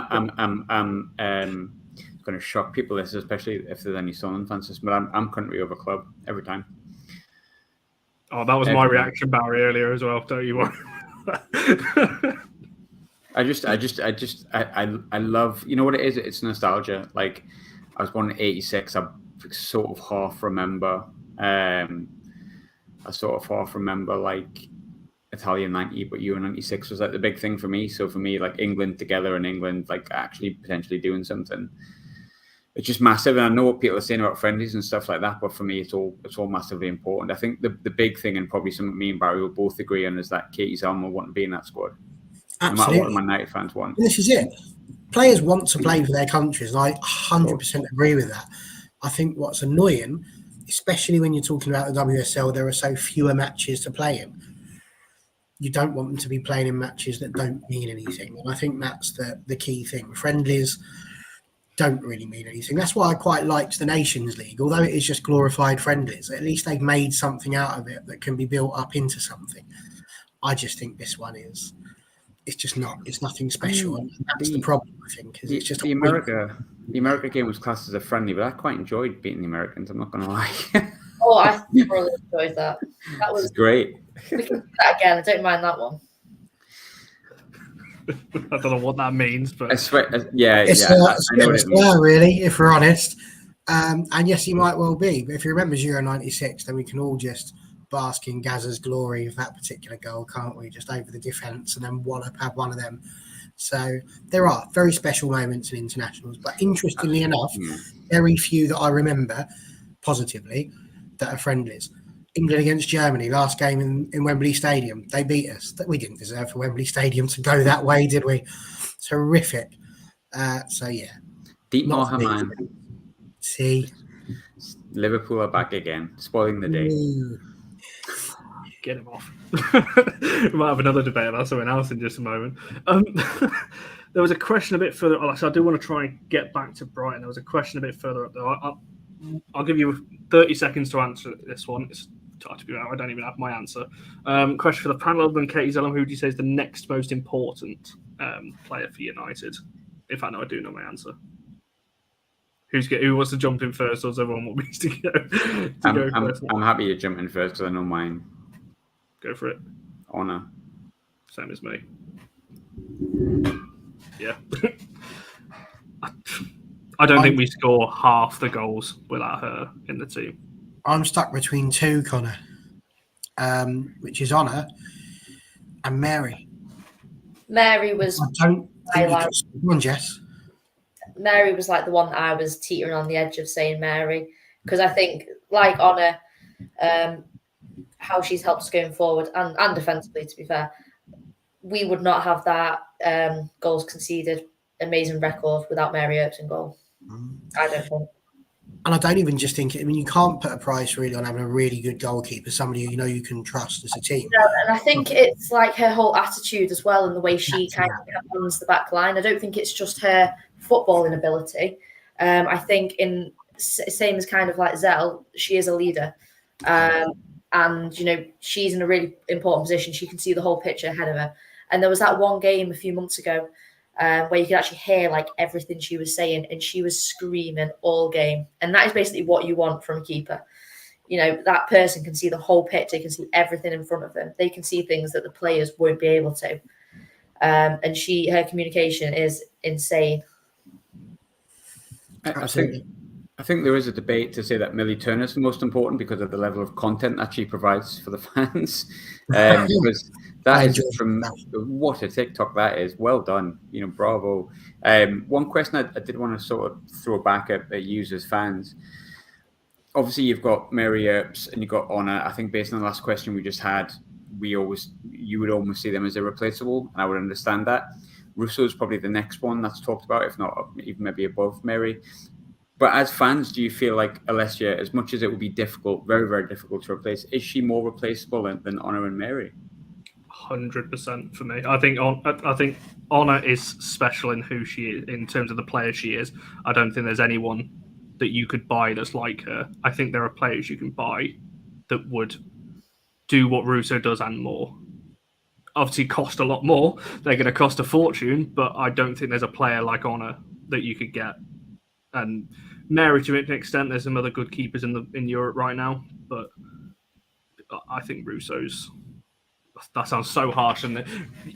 going to shock people. This, especially if there's any Sunderland fans. But I'm country over club every time. Oh, that was my reaction, Barry, earlier as well. Don't you worry. I love. You know what it is? It's nostalgia. Like I was born in '86. I sort of half remember. I sort of half remember like Italian 90, but Euro 96 was like the big thing for me. So for me, like England together and England like actually potentially doing something, it's just massive. And I know what people are saying about friendlies and stuff like that, but for me, it's all massively important. I think the big thing, and probably something me and Barry will both agree on, is that Katie Zellum will want to be in that squad. Absolutely. No matter what the Man United fans want. This is it. Players want to play for their countries, and I 100% agree with that. I think what's annoying, especially when you're talking about the WSL, there are so fewer matches to play in. You don't want them to be playing in matches that don't mean anything. And I think that's the key thing. Friendlies don't really mean anything. That's why I quite liked the Nations League. Although it is just glorified friendlies, at least they've made something out of it that can be built up into something. I just think this one is... It's just not. It's nothing special, and that's the problem. I think because it's just the America game was classed as a friendly, but I quite enjoyed beating the Americans. I'm not going to lie. Oh, I really enjoyed that. That was great. We can do that again. I don't mind that one. I don't know what that means, but it's a bit of a slur, really, if we're honest. And yes, you might well be. But if you remember Euro 96, then we can all just bask in Gaza's glory of that particular goal, can't we? Just over the defence and then have one of them. So there are very special moments in internationals, but interestingly enough, very few that I remember positively that are friendlies. England against Germany, last game in Wembley Stadium, they beat us. We didn't deserve for Wembley Stadium to go that way, did we? It's horrific. So yeah, Deep Mohamed. See, Liverpool are back again, spoiling the day. Get him off. We might have another debate about something else in just a moment. There was a question a bit further. So I do want to try and get back to Brighton. There was a question a bit further up there. I'll give you 30 seconds to answer this one. I don't even have my answer. Question for the panel: other than Katie Zellum, who do you say is the next most important player for United? In fact, no, I do know my answer. Who wants to jump in first, or does everyone want me to go first? I'm happy to jump in first because I know mine. Go for it. Honor. Same as me. Yeah. I don't think we score half the goals without her in the team. I'm stuck between two, Connor, which is Honor and Mary. Mary was... I don't think you just one, Jess. Mary was like the one that I was teetering on the edge of saying Mary, because I think, like Honor, how she's helped us going forward and defensively, to be fair, we would not have that goals conceded amazing record without Mary Earps in goal. I don't think. And I don't even just think it. I mean, you can't put a price really on having a really good goalkeeper, somebody you know you can trust as a team. No, and I think it's like her whole attitude as well, and the way she kind of runs the back line. I don't think it's just her footballing ability. I think same as kind of like Zell, she is a leader. And, you know, she's in a really important position. She can see the whole picture ahead of her. And there was that one game a few months ago where you could actually hear like everything she was saying, and she was screaming all game. And that is basically what you want from a keeper. You know, that person can see the whole picture, they can see everything in front of them. They can see things that the players won't be able to. And her communication is insane. I think there is a debate to say that Millie Turner is the most important because of the level of content that she provides for the fans. Because that is from what a TikTok that is. Well done, you know, bravo. One question I did want to sort of throw back at you as fans. Obviously, you've got Mary Earps and you've got Honor. I think based on the last question we just had, you would almost see them as irreplaceable, and I would understand that. Russo is probably the next one that's talked about, if not even maybe above Mary. But as fans, do you feel like Alessia, as much as it would be difficult, very, very difficult to replace, is she more replaceable than Honor and Mary? 100% for me. I think Honor is special in who she is, in terms of the player she is. I don't think there's anyone that you could buy that's like her. I think there are players you can buy that would do what Russo does and more. Obviously cost a lot more. They're going to cost a fortune, but I don't think there's a player like Honor that you could get. And Mary, to an extent, there's some other good keepers in Europe right now, but I think Russo's. That sounds so harsh, and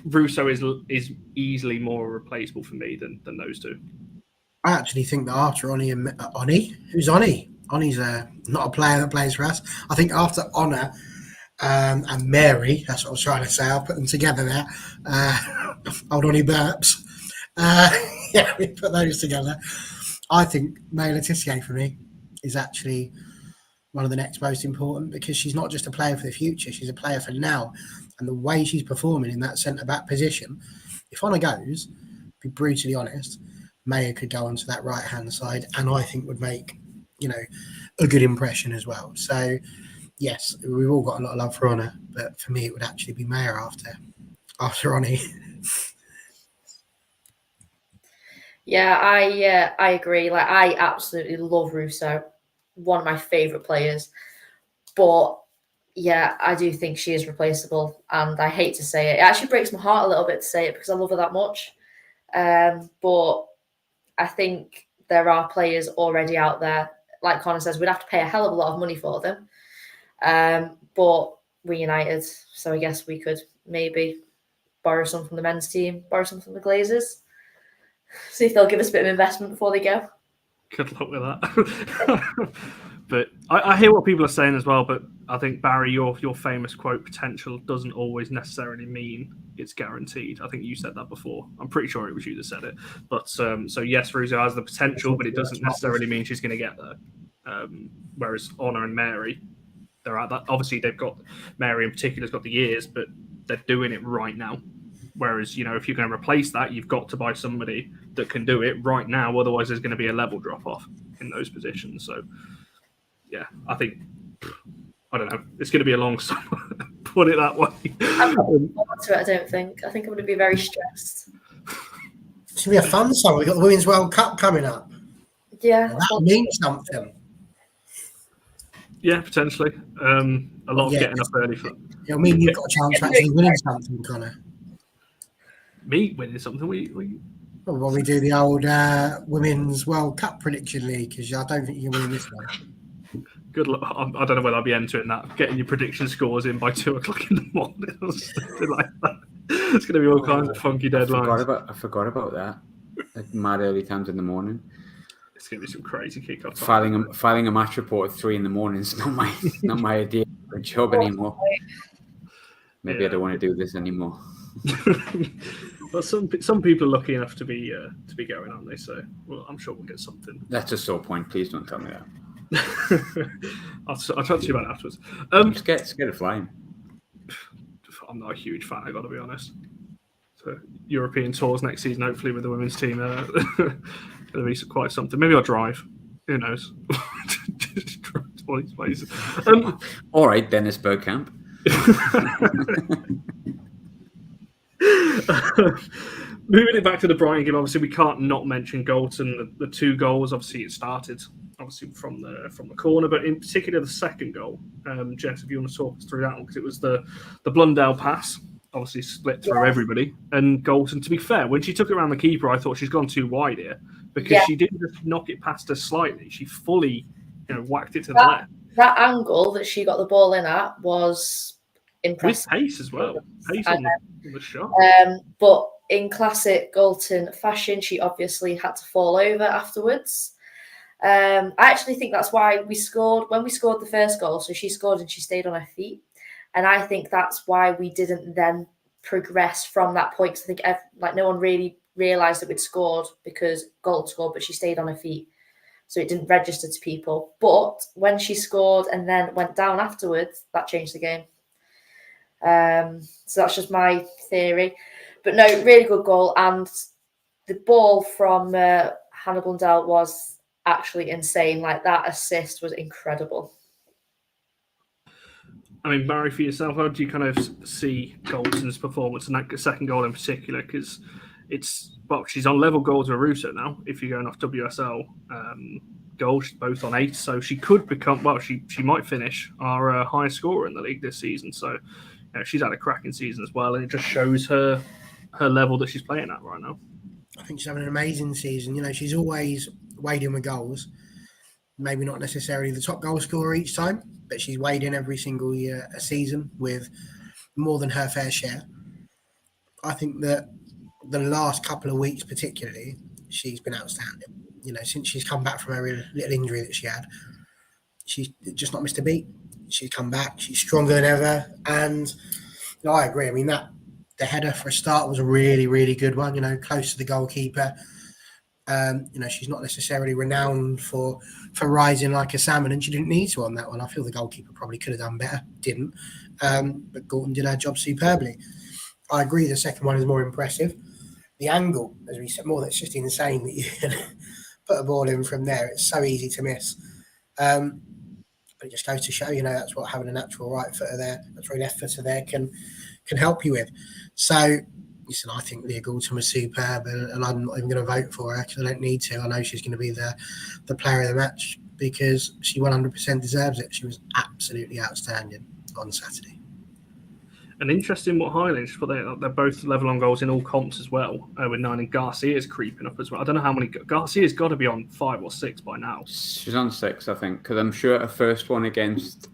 Russo is easily more replaceable for me than those two. I actually think that after Oni, who's Oni? Oni's not a player that plays for us. I think after Honor and Mary, that's what I was trying to say. I'll put them together there. Old Oni burps. Yeah, we put those together. I think May Letitia for me is actually one of the next most important, because she's not just a player for the future, she's a player for now. And the way she's performing in that centre-back position, if Honor goes, to be brutally honest, Maya could go onto that right-hand side and I think would make, you know, a good impression as well. So, yes, we've all got a lot of love for Honor, but for me it would actually be Maya after Oni. Yeah, I agree. Like, I absolutely love Russo, one of my favourite players. But yeah, I do think she is replaceable, and I hate to say it. It actually breaks my heart a little bit to say it because I love her that much. But I think there are players already out there. Like Connor says, we'd have to pay a hell of a lot of money for them. But we're United, so I guess we could maybe borrow some from the men's team, borrow some from the Glazers. See if they'll give us a bit of investment before they go. Good luck with that. But I hear what people are saying as well. But I think, Barry, your famous quote, potential doesn't always necessarily mean it's guaranteed. I think you said that before. I'm pretty sure it was you that said it. But so yes, Russo has the potential, but it doesn't necessarily mean she's going to get there. Whereas Honor and Mary, they're at that. Obviously, they've got, Mary in particular has got the years, but they're doing it right now. Whereas, you know, if you're going to replace that, you've got to buy somebody that can do it right now. Otherwise, there's going to be a level drop off in those positions. So, yeah, I think, I don't know, it's going to be a long summer, put it that way. I'm not looking forward to it, I don't think. I think I'm going to be very stressed. It's going to be a fun summer. We've got the Women's World Cup coming up. Yeah. That means something. Yeah, potentially. A lot of getting up early for. I mean, you've got a chance of actually winning something, Connor. Me winning something? Well, we do the old Women's World Cup prediction league, because I don't think you can win this one. Good luck. I don't know whether I'll be entering that. Getting your prediction scores in by 2:00 in the morning or something like that. It's going to be all kinds of funky deadlines. I forgot about that. Like mad early times in the morning. It's going to be some crazy kickoff. Filing a match report at 3 in the morning is not my idea of a job anymore. Maybe I don't want to do this anymore. Well, some people are lucky enough to be going, aren't they? So, well, I'm sure we'll get something. That's a sore point. Please don't tell me that. I'll talk to you about it afterwards. I'm scared of flying. I'm not a huge fan, I got to be honest. So, European tours next season, hopefully with the women's team, going to be quite something. Maybe I'll drive. Who knows? Just dropped all these places. All right, Dennis Bergkamp. Moving it back to the Brighton game, obviously we can't not mention Galton. The 2 goals, obviously it started obviously from the corner, but in particular the second goal. Jess, if you want to talk us through that one, because it was the Blundell pass, obviously split through everybody. And Galton, to be fair, when she took it around the keeper, I thought she's gone too wide here because she didn't just knock it past her slightly; she fully, whacked it to the left. That angle that she got the ball in at was impressive. With pace as well. Pace on the shot. But in classic Galton fashion, she obviously had to fall over afterwards. I actually think that's why we scored when we scored the first goal. So she scored and she stayed on her feet. And I think that's why we didn't then progress from that point. Because I think no one really realised that we'd scored because Galton scored, but she stayed on her feet. So it didn't register to people. But when she scored and then went down afterwards, that changed the game. So that's just my theory. But no, really good goal. And the ball from Hannah Blundell was actually insane. Like, that assist was incredible. I mean, Barry, for yourself, how do you kind of see Galton's performance in that second goal in particular? Because she's on level goals with Russo now, if you're going off WSL goals. She's both on 8, so she could become, she might finish our highest scorer in the league this season. So she's had a cracking season as well, and it just shows her level that she's playing at right now. I think she's having an amazing season. She's always weighed in with goals. Maybe not necessarily the top goal scorer each time, but she's weighed in every single year a season with more than her fair share. I think that the last couple of weeks particularly, she's been outstanding. Since she's come back from her little injury that she had, she's just not missed a beat. She's come back, she's stronger than ever. And I agree. I mean, the header for a start was a really, really good one, close to the goalkeeper. She's not necessarily renowned for rising like a salmon, and she didn't need to on that one. I feel the goalkeeper probably could have done better, didn't. But Galton did her job superbly. I agree the second one is more impressive. The angle, as we said, that's just insane that you can put a ball in from there. It's so easy to miss. But it just goes to show, that's what having a natural right footer there, natural left footer there can help you with. So, listen, I think Leah Galton was superb, and I'm not even going to vote for her because I don't need to. I know she's going to be the player of the match because she 100% deserves it. She was absolutely outstanding on Saturday. And interesting what Highlands, but they're both level on goals in all comps as well, with 9, and Garcia's creeping up as well. I don't know how many. Garcia's got to be on 5 or 6 by now. She's on 6, I think, because I'm sure her first one against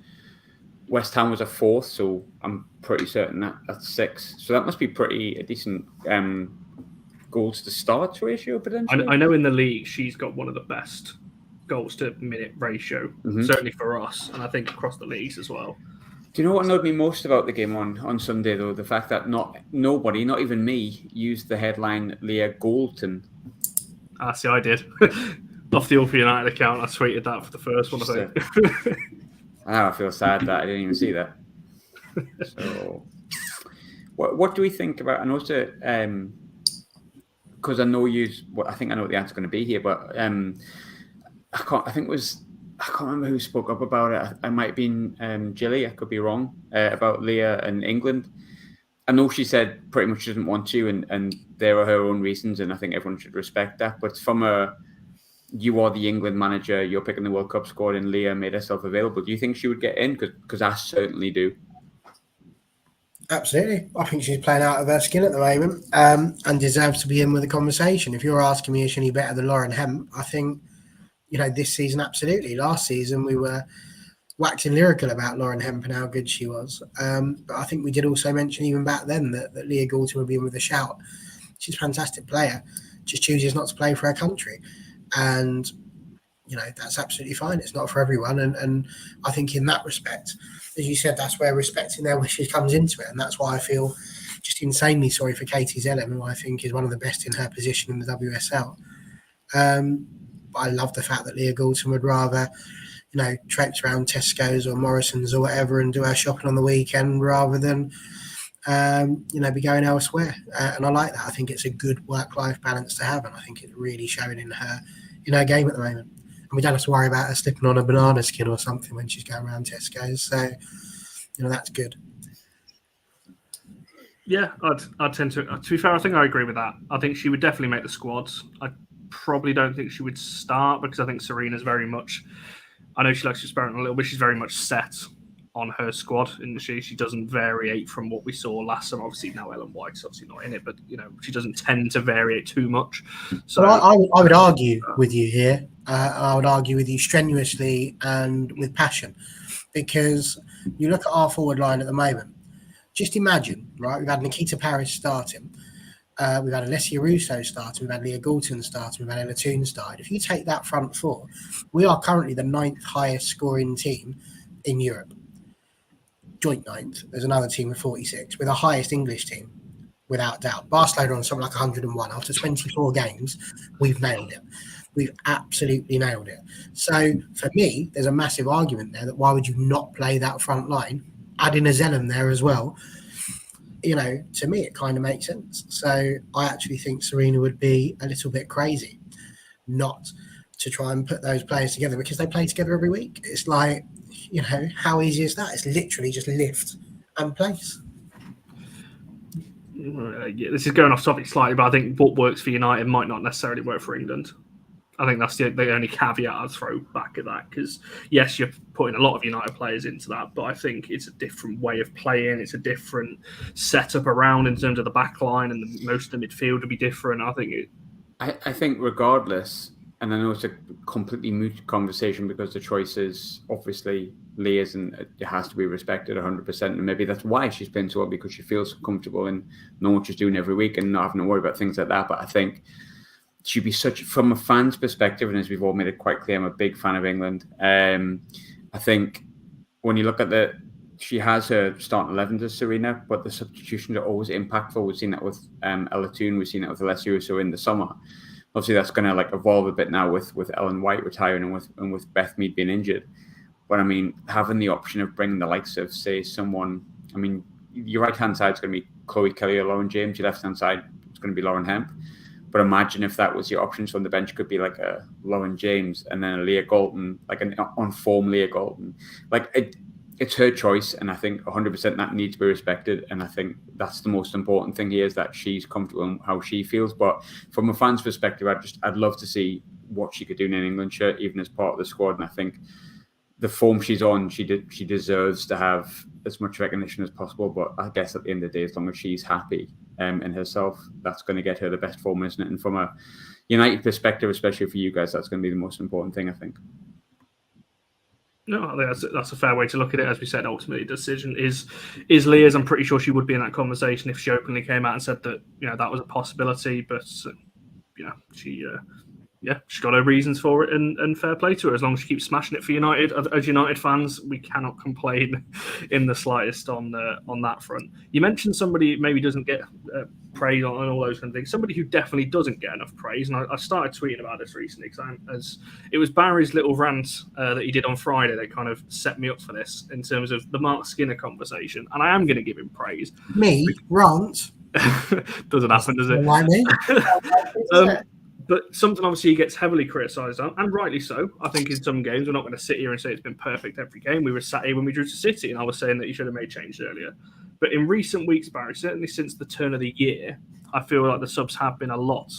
West Ham was a 4th, so I'm pretty certain that's 6. So that must be a decent goals to starts ratio potentially. I know in the league she's got one of the best goals to minute ratio, certainly for us, and I think across the leagues as well. Do you know what annoyed me most about the game on Sunday, though? The fact that nobody, not even me, used the headline Leah Galton. See, I did. Off the All for United account, I tweeted that for the first one, I think. I feel sad that I didn't even see that. So, what do we think about, and also, because I know I think I know what the answer's going to be here, but I can't remember who spoke up about it. I might have been Gilly, I could be wrong, about Leah and England. I know she said pretty much she doesn't want to, and there are her own reasons, and I think everyone should respect that. But from you are the England manager, you're picking the World Cup squad, and Leah made herself available. Do you think she would get in? Because I certainly do. Absolutely. I think she's playing out of her skin at the moment and deserves to be in with the conversation. If you're asking me, is she any better than Lauren Hemp? I think, this season, absolutely. Last season, we were waxing lyrical about Lauren Hemp and how good she was. But I think we did also mention even back then that Leah Galton would be in with a shout. She's a fantastic player. Just chooses not to play for her country. And, that's absolutely fine. It's not for everyone. And I think in that respect, as you said, that's where respecting their wishes comes into it. And that's why I feel just insanely sorry for Katie Zellem, who I think is one of the best in her position in the WSL. But I love the fact that Leah Galton would rather, traipse around Tesco's or Morrison's or whatever and do her shopping on the weekend rather than, be going elsewhere. And I like that. I think it's a good work-life balance to have. And I think it's really showing in her game at the moment. and we don't have to worry about her slipping on a banana skin or something when she's going around Tesco's. So, that's good. Yeah, I'd tend to be fair, I think I agree with that. I think she would definitely make the squads. I probably don't think she would start because I think Serena's very much, I know she likes to experiment a little bit, she's very much set on her squad, and she doesn't variate from what we saw last time. Obviously now Ellen White's obviously not in it, but she doesn't tend to variate too much. So I would argue with you here. I would argue with you strenuously and with passion, because you look at our forward line at the moment. Just imagine, right? We've had Nikita Paris starting. We've had Alessia Russo starting. We've had Leah Galton starting. We've had Ella Toon starting. If you take that front four, we are currently the 9th highest scoring team in Europe. Joint 9th. There's another team with 46. We're the highest English team, without doubt. Barcelona on something like 101. After 24 games, we've nailed it. We've absolutely nailed it. So for me, there's a massive argument there that why would you not play that front line? Add in a Zellum there as well. To me, it kind of makes sense. So I actually think Serena would be a little bit crazy not to try and put those players together, because they play together every week. It's like, how easy is that? It's literally just lift and place. Yeah, this is going off topic slightly, but I think what works for United might not necessarily work for England. I think that's the only caveat I'd throw back at that, because yes, you're putting a lot of United players into that, but I think it's a different way of playing. It's a different setup around in terms of the back line, and most of the midfield will be different. I think regardless, and I know it's a completely moot conversation because the choice is obviously Leah's and it has to be respected 100%. And maybe that's why she's playing so well, because she feels comfortable in knowing what she's doing every week and not having to worry about things like that. But I think she'd be from a fan's perspective, and as we've all made it quite clear, I'm a big fan of England. I think when you look at she has her starting 11 to Serena, but the substitutions are always impactful. We've seen that with Ella Toon, we've seen that with Alessia Russo in the summer. Obviously, that's going to evolve a bit now with Ellen White retiring and with Beth Mead being injured. But I mean, having the option of bringing the likes of, say, someone. I mean, your right hand side is going to be Chloe Kelly or Lauren James. Your left hand side is going to be Lauren Hemp. But imagine if that was your option. So on the bench could be like a Lauren James and then a Leah Galton, like an on-form Leah Galton. It's her choice, and I think 100% that needs to be respected. And I think that's the most important thing here, is that she's comfortable in how she feels. But from a fan's perspective, I'd love to see what she could do in an England shirt, even as part of the squad. And I think the form she's on, she deserves to have as much recognition as possible. But I guess at the end of the day, as long as she's happy in herself, that's going to get her the best form, isn't it? And from a United perspective, especially for you guys, that's going to be the most important thing, I think. No, I think that's a fair way to look at it. As we said, ultimately, the decision is Leah's. I'm pretty sure she would be in that conversation if she openly came out and said that that was a possibility. But she's got her reasons for it, and fair play to her. As long as she keeps smashing it for United, as United fans, we cannot complain in the slightest on that front. You mentioned somebody maybe doesn't get praise on all those kind of things. Somebody who definitely doesn't get enough praise, and I started tweeting about this recently because it was Barry's little rant that he did on Friday that kind of set me up for this in terms of the Mark Skinner conversation, and I am going to give him praise. Rant doesn't happen, does it? Why me? But something obviously he gets heavily criticised on, and rightly so. I think in some games, we're not going to sit here and say it's been perfect every game. We were sat here when we drew to City, and I was saying that he should have made changes earlier. But in recent weeks, Barry, certainly since the turn of the year, I feel like the subs have been a lot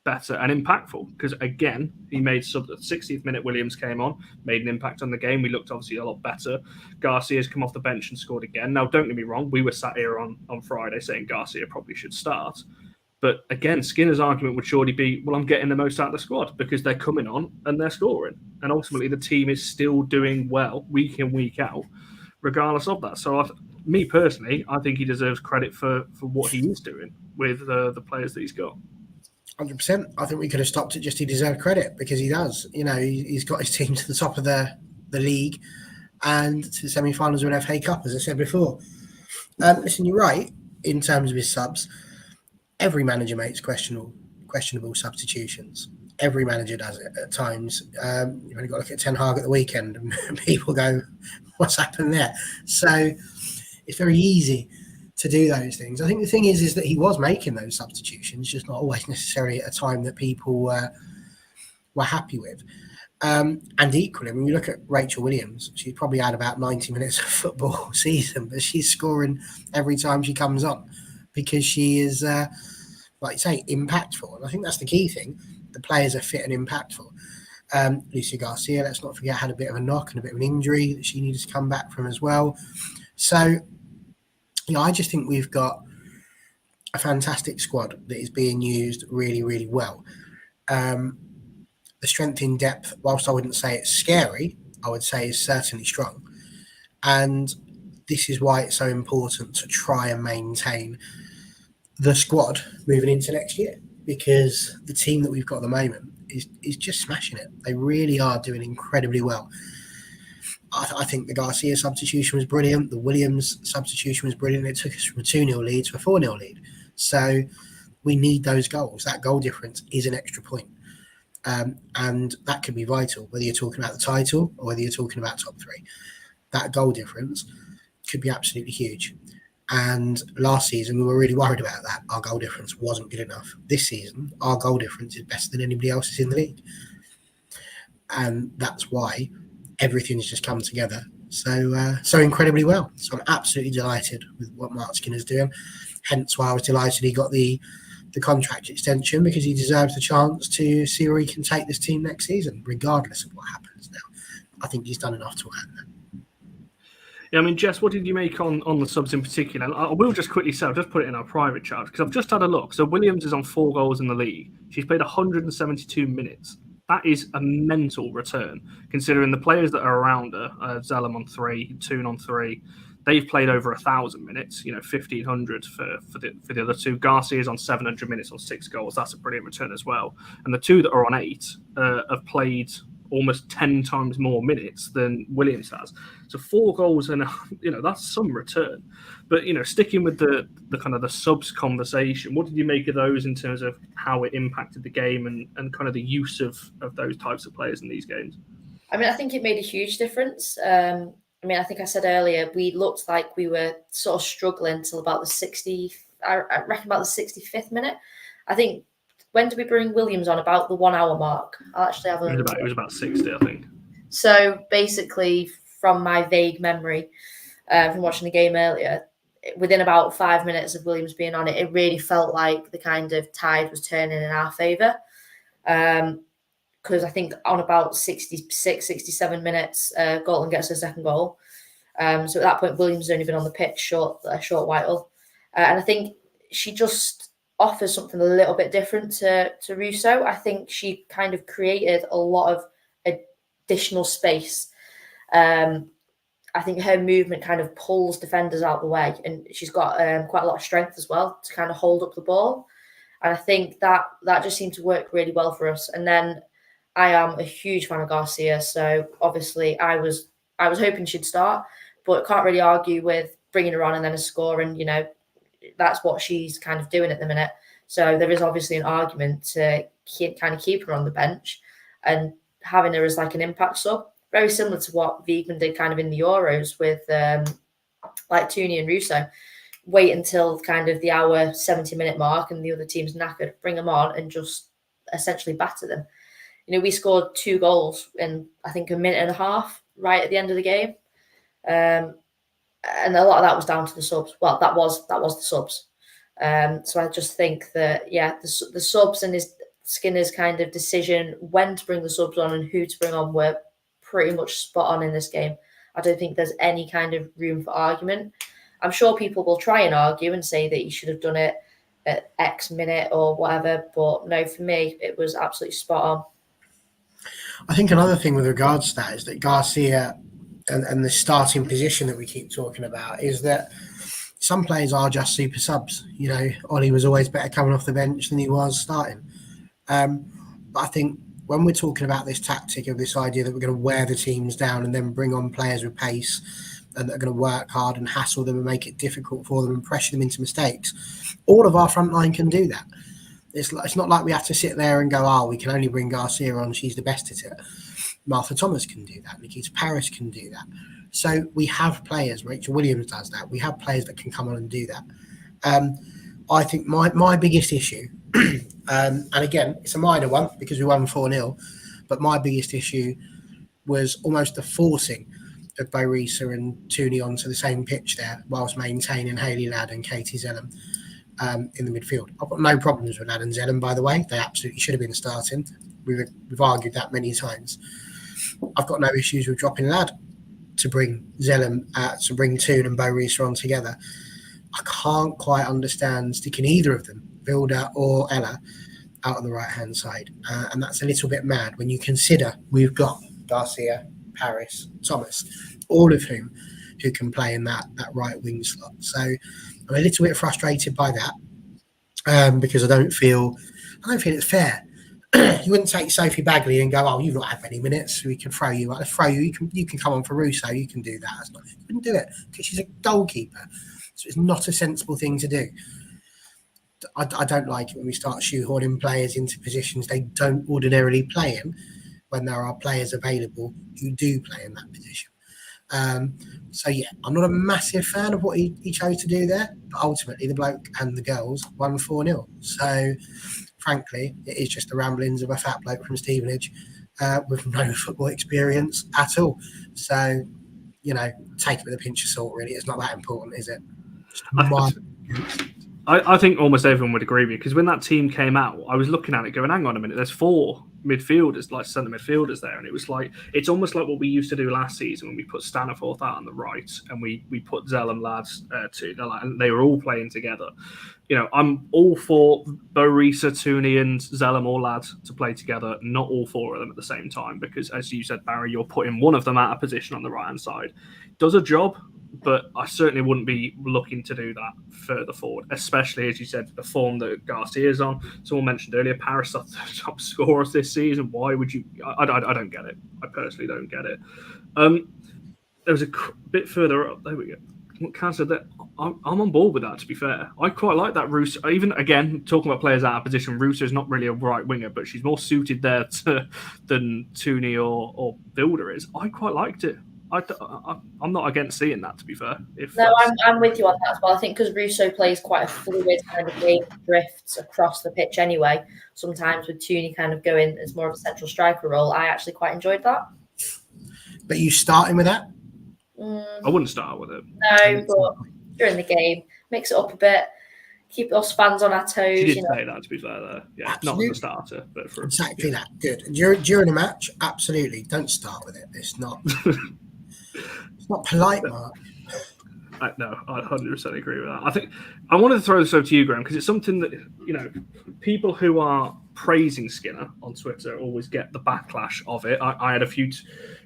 better and impactful. Because again, he made sub at the 60th minute. Williams came on, made an impact on the game. We looked obviously a lot better. Garcia's come off the bench and scored again. Now, don't get me wrong, we were sat here on Friday saying Garcia probably should start. But again, Skinner's argument would surely be, well, I'm getting the most out of the squad because they're coming on and they're scoring. And ultimately, the team is still doing well week in, week out, regardless of that. So me personally, I think he deserves credit for what he is doing with the players that he's got. 100%. I think we could have stopped it, just he deserved credit because he does. He's got his team to the top of the league and to the semi-finals of an FA Cup, as I said before. Listen, you're right in terms of his subs. Every manager makes questionable substitutions. Every manager does it at times. You've only got to look at Ten Hag at the weekend and people go, what's happened there? So it's very easy to do those things. I think the thing is that he was making those substitutions, just not always necessarily at a time that people were happy with. And equally, when you look at Rachel Williams, she's probably had about 90 minutes of football season, but she's scoring every time she comes on because she is, like you say, impactful. And I think that's the key thing. The players are fit and impactful. Lucia Garcia, let's not forget, had a bit of a knock and a bit of an injury that she needed to come back from as well. So, I just think we've got a fantastic squad that is being used really, really well. The strength in depth, whilst I wouldn't say it's scary, I would say is certainly strong. And this is why it's so important to try and maintain the squad moving into next year, because the team that we've got at the moment is just smashing it. They really are doing incredibly well. I think the Garcia substitution was brilliant. The Williams substitution was brilliant. It took us from a 2-0 lead to a 4-0 lead. So we need those goals. That goal difference is an extra point. And that could be vital, whether you're talking about the title or whether you're talking about top three. That goal difference could be absolutely huge. And last season, we were really worried about that. Our goal difference wasn't good enough. This season, our goal difference is better than anybody else's in the league. And that's why everything's just come together so incredibly well. So I'm absolutely delighted with what Mark Skinner's doing. Hence why I was delighted he got the contract extension, because he deserves the chance to see where he can take this team next season, regardless of what happens now. I think he's done enough to earn that. Yeah, I mean, Jess, what did you make on the subs in particular? And I will just quickly say, I'll just put it in our private chat, because I've just had a look. So Williams is on 4 goals in the league. She's played 172 minutes. That is a mental return, considering the players that are around her, Zellum on 3, Toon on 3, they've played over 1,000 minutes, 1,500 for the other two. Garcia's on 700 minutes on 6 goals. That's a brilliant return as well. And the two that are on 8 have played almost 10 times more minutes than Williams has. So 4 goals and that's some return. But sticking with the kind of the subs conversation, what did you make of those in terms of how it impacted the game and kind of the use of those types of players in these games? I mean, I think it made a huge difference. I think I said earlier, we looked like we were sort of struggling till about the I reckon about the 65th minute. I think, when did we bring Williams on? About the 1 hour mark. I'll actually have a... It was about 60, I think. So basically, from my vague memory from watching the game earlier, within about 5 minutes of Williams being on it, it really felt like the kind of tide was turning in our favour. Because I think on about 66, 67 minutes, Galton gets her second goal. So at that point, Williams has only been on the pitch a short while. And I think she just offers something a little bit different to Russo. I think she kind of created a lot of additional space. I think her movement kind of pulls defenders out of the way, and she's got quite a lot of strength as well to kind of hold up the ball. And I think that just seemed to work really well for us. And then I am a huge fan of Garcia, so obviously I was hoping she'd start, but can't really argue with bringing her on and then a score, and that's what she's kind of doing at the minute. So there is obviously an argument to keep her on the bench and having her as like an impact sub, very similar to what Wiegman did kind of in the Euros with like Tooney and Russo. Wait until kind of the hour 70-minute mark and the other team's knackered, bring them on and just essentially batter them. We scored 2 goals in, I think, a minute and a half right at the end of the game. And a lot of that was down to the subs. Well, that was the subs. So I just think that, the subs and Skinner's kind of decision when to bring the subs on and who to bring on were pretty much spot on in this game. I don't think there's any kind of room for argument. I'm sure people will try and argue and say that he should have done it at X minute or whatever. But no, for me, it was absolutely spot on. I think another thing with regards to that is that Garcia and the starting position that we keep talking about is that some players are just super subs. Ollie was always better coming off the bench than he was starting. But I think when we're talking about this tactic of this idea that we're going to wear the teams down and then bring on players with pace and that are going to work hard and hassle them and make it difficult for them and pressure them into mistakes, all of our front line can do that. It's not like we have to sit there and go, we can only bring Garcia on, she's the best at it. Martha Thomas can do that. Nikita Paris can do that. So we have players. Rachel Williams does that. We have players that can come on and do that. I think my biggest issue, and again, it's a minor one because we won 4-0, But my biggest issue was almost the forcing of Bo Risa and Tooney onto the same pitch there, whilst maintaining Hayley Ladd and Katie Zellum in the midfield. I've got no problems with Ladd and Zellum, by the way. They absolutely should have been starting. We've argued that many times. I've got no issues with dropping Ladd to bring Zellum, to bring Toon and Bo Risa on together. I can't quite understand sticking either of them, Vilda or Ella, out on the right-hand side. And that's a little bit mad when you consider we've got Garcia, Paris, Thomas, all of who can play in that right wing slot. So I'm a little bit frustrated by that because I don't feel it's fair. You wouldn't take Sophie Bagley and go, "Oh, you've not had many minutes. We can throw you. Let's throw you. You can come on for Russo. You can do that." You wouldn't do it because she's a goalkeeper. So it's not a sensible thing to do. I don't like it when we start shoehorning players into positions they don't ordinarily play in, when there are players available who do play in that position. So yeah, I'm not a massive fan of what he chose to do there, but ultimately the bloke and the girls won 4-0. So frankly, it is just the ramblings of a fat bloke from Stevenage with no football experience at all. So, take it with a pinch of salt, really. It's not that important, is it? I think almost everyone would agree with you, because when that team came out, I was looking at it going, hang on a minute, there's 4 midfielders, like centre midfielders there. And it was like, it's almost like what we used to do last season when we put Staniforth out on the right and we put Zellum lads too, and they were all playing together. I'm all for Bo Risa, Tooney and Zellum, all lads, to play together, not all 4 of them at the same time, because as you said, Barry, you're putting one of them out of position on the right-hand side. Does a job, but I certainly wouldn't be looking to do that further forward, especially, as you said, the form that Garcia's on. Someone mentioned earlier, Paris are the top scorers this season. Why would you? I don't get it. I personally don't get it. There was a bit further up. There we go. What Kaz said that I'm on board with that, to be fair. I quite like that Russo. Even, again, talking about players out of position, Russo's not really a right winger, but she's more suited there than Tooney or Vilda is. I quite liked it. I'm not against seeing that, to be fair. I'm with you on that as well. I think because Russo plays quite a fluid kind of game, drifts across the pitch anyway. Sometimes with Tooney kind of going as more of a central striker role, I actually quite enjoyed that. But you starting with that? I wouldn't start with it. No, but during the game, mix it up a bit, keep us fans on our toes. She did say that, to be fair, there. Yeah, absolutely. Not as a starter, but for exactly that. Good. During a match, absolutely, don't start with it. It's not. It's not polite, Mark. No, I 100% agree with that. I think I wanted to throw this over to you, Graham, because it's something that people who are praising Skinner on Twitter always get the backlash of it. I had a few,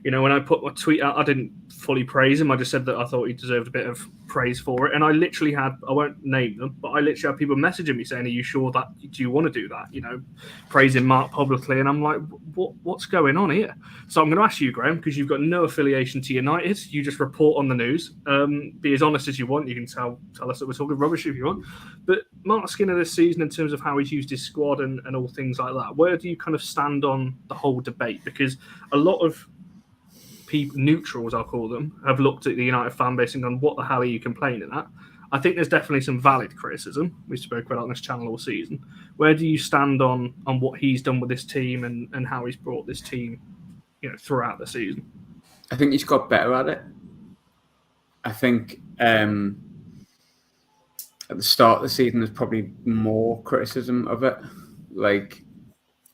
when I put my tweet out, I didn't fully praise him. I just said that I thought he deserved a bit of praise for it. And I literally had, I won't name them, but I literally had people messaging me saying, "Are you sure that, do you want to do that?" Praising Mark publicly. And I'm like, what's going on here? So I'm going to ask you, Graham, because you've got no affiliation to United. You just report on the news. Be as honest as you want. You can tell us that we're talking rubbish if you want. But Mark Skinner this season, in terms of how he's used his squad and all things like that, where do you kind of stand on the whole debate? Because a lot of people, neutrals I'll call them, have looked at the United fan base and gone, what the hell are you complaining at? I think there's definitely some valid criticism. We spoke about it on this channel all season. Where do you stand on what he's done with this team and how he's brought this team throughout the season? I think he's got better at it. I think at the start of the season there's probably more criticism of it. Like,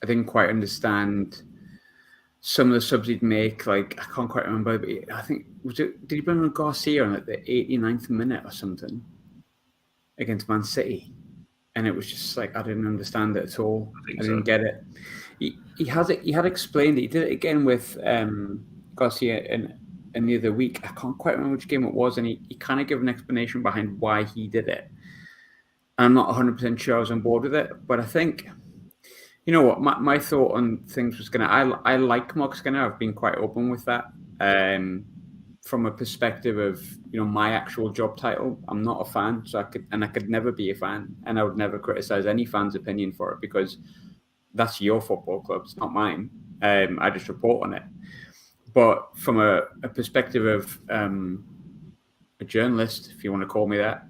I didn't quite understand some of the subs he'd make. Like, I can't quite remember, but I think, did he bring on Garcia on the 89th minute or something against Man City? And it was just like, I didn't understand it at all. I didn't get it. He had explained it. He did it again with Garcia in the other week. I can't quite remember which game it was, and he kind of gave an explanation behind why he did it. I'm not 100% sure I was on board with it, but I think, my thought on things was I like Mark Skinner. I've been quite open with that. From a perspective of, my actual job title, I'm not a fan, so I could never be a fan, and I would never criticize any fan's opinion for it, because that's your football club, it's not mine. I just report on it. But from a perspective of a journalist, if you want to call me that,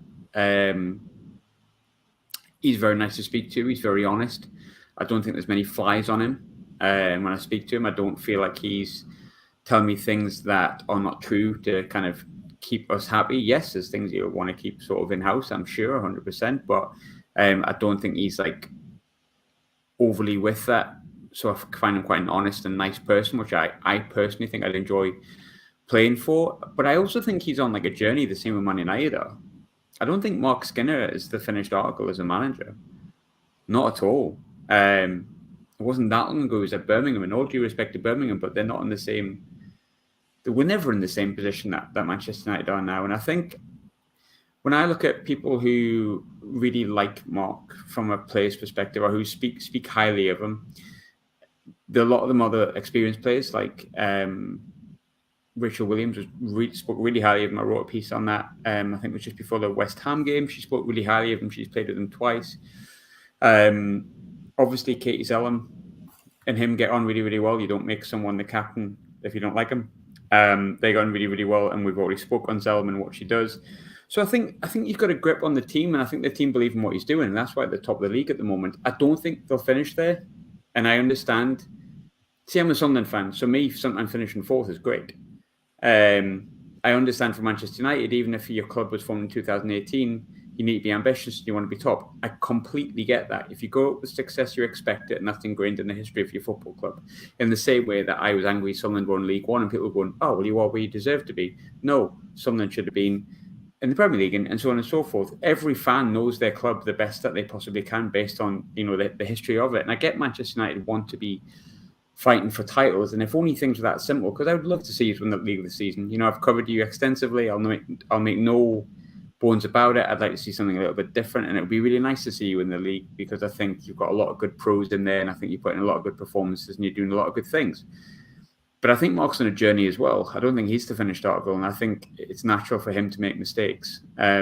he's very nice to speak to. He's very honest. I don't think there's many flies on him. when I speak to him. I don't feel like he's telling me things that are not true to kind of keep us happy. Yes, there's things you want to keep sort of in-house, I'm sure, 100%. But I don't think he's like overly with that. So I find him quite an honest and nice person, which I personally think I'd enjoy playing for. But I also think he's on like a journey, the same with Man United are. I don't think Mark Skinner is the finished article as a manager. Not at all. It wasn't that long ago he was at Birmingham, and all due respect to Birmingham, but they're not in the same... They were never in the same position that Manchester United are now. And I think when I look at people who really like Mark from a player's perspective, or who speak highly of him, a lot of them are the experienced players, like Rachel Williams spoke really highly of him. I wrote a piece on that. I think it was just before the West Ham game. She spoke really highly of him. She's played with him twice. Obviously, Katie Zellum and him get on really, really well. You don't make someone the captain if you don't like him. They got on really, really well, and we've already spoke on Zellum and what she does. So I think you've got a grip on the team, and I think the team believe in what he's doing, and that's why at the top of the league at the moment. I don't think they'll finish there, and I understand. See, I'm a Sunderland fan, so me sometimes finishing fourth is great. I understand for Manchester United, even if your club was formed in 2018, you need to be ambitious, you want to be top. I completely get that. If you go up with success, you expect it, and that's ingrained in the history of your football club. In the same way that I was angry Sunderland won League One, and people were going, oh, well, you are where you deserve to be. No, Sunderland should have been in the Premier League, and so on and so forth. Every fan knows their club the best that they possibly can based on the history of it. And I get Manchester United want to be fighting for titles, and if only things were that simple, because I would love to see you win the league this season. I've covered you extensively. I'll make no bones about it. I'd like to see something a little bit different, and it would be really nice to see you in the league, because I think you've got a lot of good pros in there, and I think you put in a lot of good performances, and you're doing a lot of good things. But I think Mark's on a journey as well. I don't think he's the finished article, and I think it's natural for him to make mistakes. I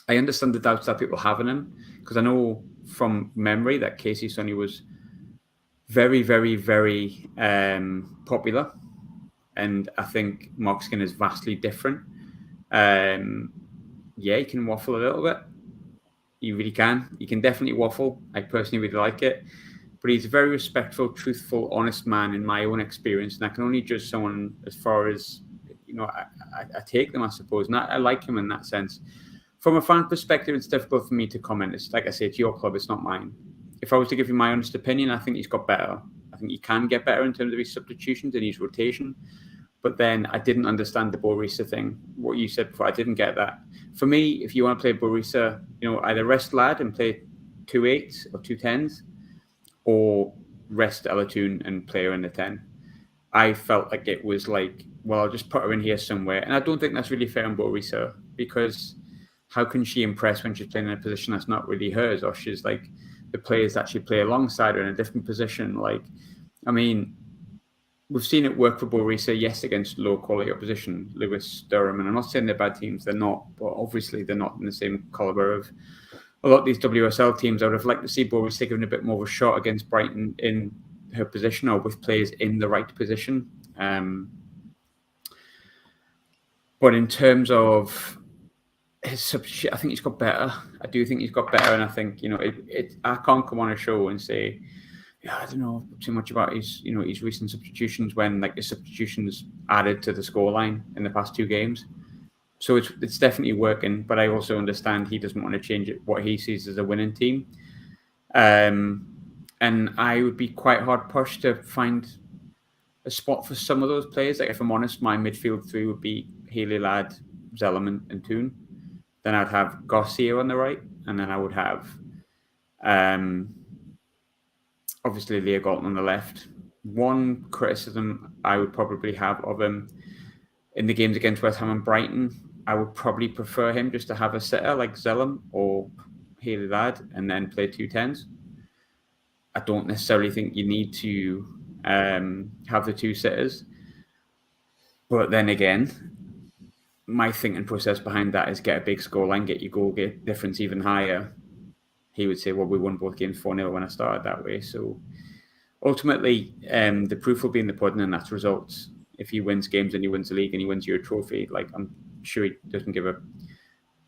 understand the doubts that people have in him, because I know from memory that Casey Sonny was very, very, very popular, and I think Mark Skinner is vastly different. Yeah, he can waffle a little bit. He really can. He can definitely waffle. I personally really like it. But he's a very respectful, truthful, honest man in my own experience. And I can only judge someone as far as, I take them, I suppose. And I like him in that sense. From a fan perspective, it's difficult for me to comment. It's like I say, it's your club, it's not mine. If I was to give you my honest opinion, I think he's got better. I think he can get better in terms of his substitutions and his rotation. But then I didn't understand the Borussia thing. What you said before, I didn't get that. For me, if you want to play Borussia, either rest Lad and play 2 8s or 2 10s, or rest Elatoon and play her in the 10. I felt like it was like, well, I'll just put her in here somewhere. And I don't think that's really fair on Borussia, because how can she impress when she's playing in a position that's not really hers, or she's like the players that she play alongside her in a different position? We've seen it work for Borussia, yes, against low-quality opposition, Lewis, Durham, and I'm not saying they're bad teams, they're not, but obviously they're not in the same calibre of a lot of these WSL teams. I would have liked to see Borussia given a bit more of a shot against Brighton in her position, or with players in the right position. But in terms of his substitution, I think he's got better. I do think he's got better, and I think I can't come on a show and say, I don't know too much about his recent substitutions, when like the substitutions added to the scoreline in the past 2 games. So it's definitely working, but I also understand he doesn't want to change it, what he sees as a winning team. And I would be quite hard pushed to find a spot for some of those players. Like, if I'm honest, my midfield 3 would be Haley Ladd, Zellum, and Toon. Then I'd have Garcia on the right, and then I would have obviously Leah Galton on the left. One criticism I would probably have of him in the games against West Ham and Brighton, I would probably prefer him just to have a sitter like Zellum or Haley Ladd and then play 2 10s. I don't necessarily think you need to have the 2 sitters. But then again, my thinking process behind that is get a big scoreline, get your goal get difference even higher. He would say, well, we won both games 4-0 when I started that way. So ultimately, the proof will be in the pudding, and that's results. If he wins games and he wins the league and he wins your trophy, like, I'm sure he doesn't give a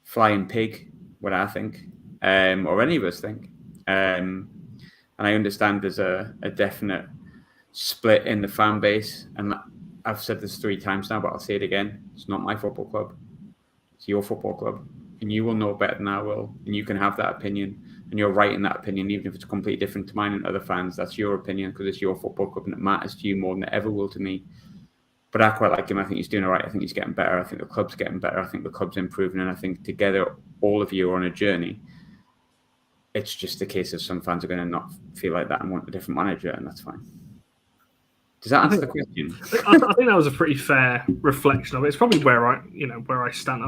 flying pig what I think, or any of us think. And I understand there's a definite split in the fan base. And I've said this 3 times now, but I'll say it again. It's not my football club. It's your football club. And you will know better than I will. And you can have that opinion. And you're right in that opinion, even if it's completely different to mine and other fans. That's your opinion because it's your football club and it matters to you more than it ever will to me. But I quite like him. I think he's doing all right. I think he's getting better. I think the club's getting better. I think the club's improving. And I think together, all of you are on a journey. It's just a case of some fans are going to not feel like that and want a different manager, and that's fine. Does that answer the question? I think that was a pretty fair reflection of it. It's probably where I stand.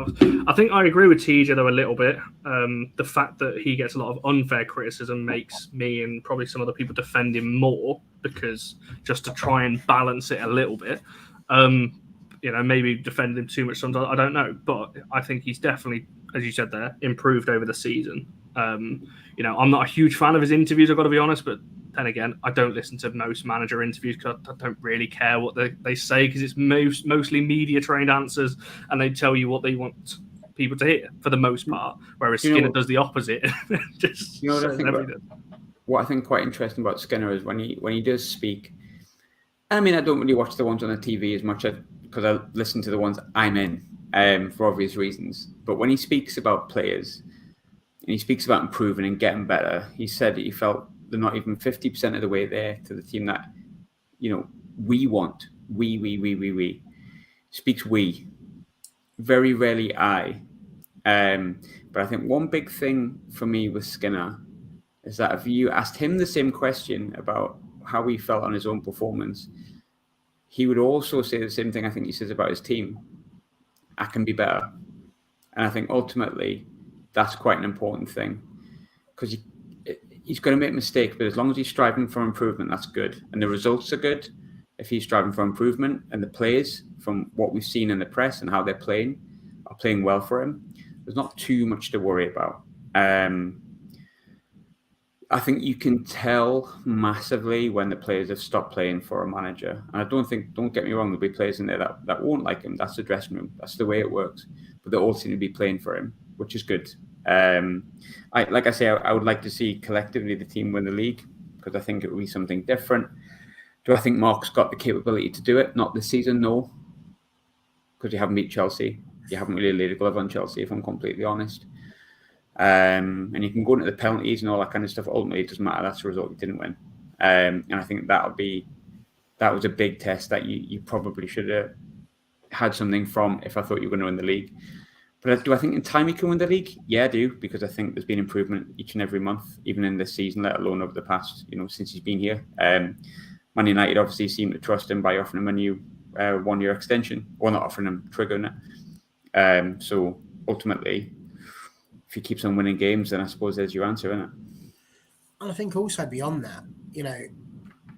I think I agree with TJ though a little bit. The fact that he gets a lot of unfair criticism makes me and probably some other people defend him more because just to try and balance it a little bit. Maybe defend him too much sometimes. I don't know, but I think he's definitely, as you said there, improved over the season. I'm not a huge fan of his interviews, I've got to be honest, but then again, I don't listen to most manager interviews because I don't really care what they say because it's mostly media-trained answers and they tell you what they want people to hear for the most part, whereas Skinner does the opposite. Just what I think quite interesting about Skinner is when he does speak. I mean, I don't really watch the ones on the TV as much because I listen to the ones I'm in for obvious reasons. But when he speaks about players and he speaks about improving and getting better, he said that he felt they're not even 50% of the way there to the team that, we want. We. Speaks we. Very rarely I. But I think one big thing for me with Skinner is that if you asked him the same question about how he felt on his own performance, he would also say the same thing I think he says about his team. I can be better. And I think ultimately that's quite an important thing because he's going to make mistakes, but as long as he's striving for improvement, that's good. And the results are good if he's striving for improvement and the players, from what we've seen in the press and how they're playing, are playing well for him. There's not too much to worry about. I think you can tell massively when the players have stopped playing for a manager. And I don't get me wrong, there'll be players in there that won't like him. That's the dressing room. That's the way it works. But they all seem to be playing for him, which is good. I would like to see collectively the team win the league because I think it will be something different. Do I think Mark's got the capability to do it? Not this season, no. Because you haven't beat Chelsea. You haven't really laid a glove on Chelsea, if I'm completely honest. And you can go into the penalties and all that kind of stuff. Ultimately, it doesn't matter. That's the result. You didn't win. And I think that was a big test that you probably should have had something from if I thought you were going to win the league. But do I think in time you can win the league? Yeah, I do, because I think there's been improvement each and every month, even in this season, let alone over the past, since he's been here. Man United obviously seem to trust him by offering him a new 1-year extension, or not offering him, triggering it. So ultimately, if he keeps on winning games, then I suppose there's your answer, isn't it? And I think also beyond that,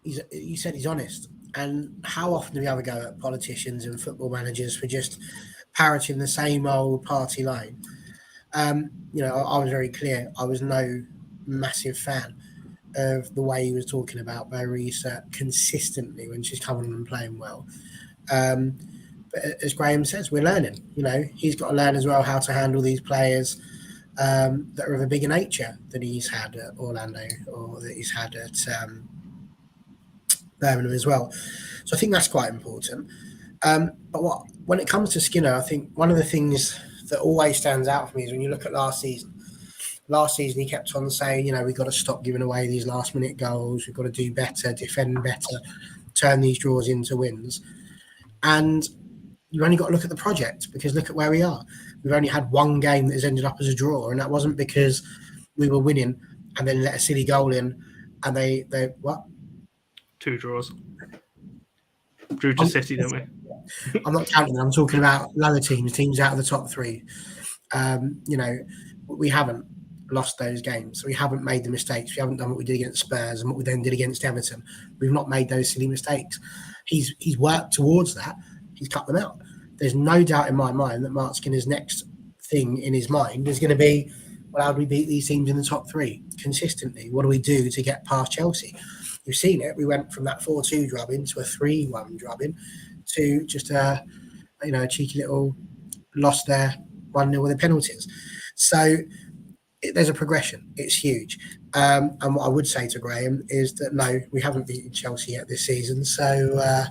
you said he's honest. And how often do we have a go at politicians and football managers for just parroting the same old party line? I was very clear. I was no massive fan of the way he was talking about Barisa consistently when she's coming on and playing well. But as Graham says, we're learning. He's got to learn as well how to handle these players that are of a bigger nature than he's had at Orlando or that he's had at Birmingham as well. So I think that's quite important. But when it comes to Skinner, I think one of the things that always stands out for me is when you look at last season. Last season, he kept on saying, we've got to stop giving away these last-minute goals. We've got to do better, defend better, turn these draws into wins. And you've only got to look at the project because look at where we are. We've only had one game that has ended up as a draw, and that wasn't because we were winning and then let a silly goal in and they what? 2 draws. Drew to City, didn't we? I'm not counting them. I'm talking about lower teams out of the top 3. We haven't lost those games. We haven't made the mistakes. We haven't done what we did against Spurs and what we then did against Everton. We've not made those silly mistakes. He's worked towards that. He's cut them out. There's no doubt in my mind that Mark Skinner's next thing in his mind is going to be, well, how do we beat these teams in the top 3 consistently? What do we do to get past Chelsea? You've seen it. We went from that 4-2 drubbing to a 3-1 drubbing to just a cheeky little loss there, 1-0 with the penalties. So there's a progression. It's huge. And what I would say to Graham is that no, we haven't beaten Chelsea yet this season. So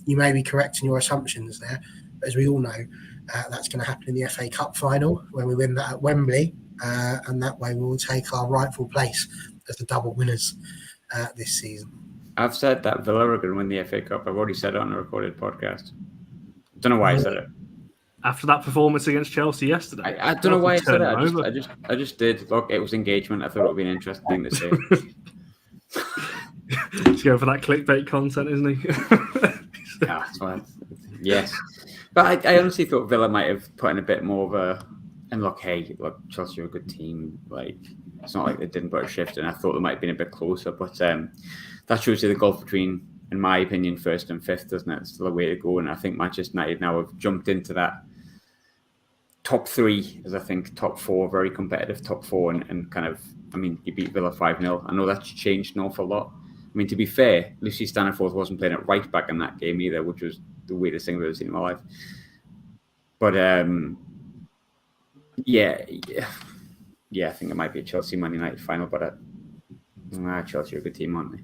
you may be correct in your assumptions there. But as we all know, that's going to happen in the FA Cup final when we win that at Wembley. And that way we will take our rightful place as the double winners this season. I've said that Villa are going to win the FA Cup. I've already said it on a recorded podcast. Don't know why I said it. After that performance against Chelsea yesterday, I don't know why I said it. I just did. Look, it was engagement. I thought it would be an interesting thing to say. He's going for that clickbait content, isn't he? Yeah, that's fine. Yes, but I honestly thought Villa might have put in a bit more of a. And look, Chelsea are a good team. Like, it's not like they didn't put a shift in. I thought they might have been a bit closer, but that shows you the gulf between, in my opinion, first and fifth, doesn't it? It's still a way to go, and I think Manchester United now have jumped into that top three, as I think top four, very competitive top four, and kind of, I mean, you beat Villa 5-0. I know that's changed an awful lot. I mean, to be fair, Lucy Staniforth wasn't playing at right back in that game either, which was the weirdest thing I've ever seen in my life. But yeah, I think it might be a Chelsea-Man United final, but Chelsea are a good team, aren't they?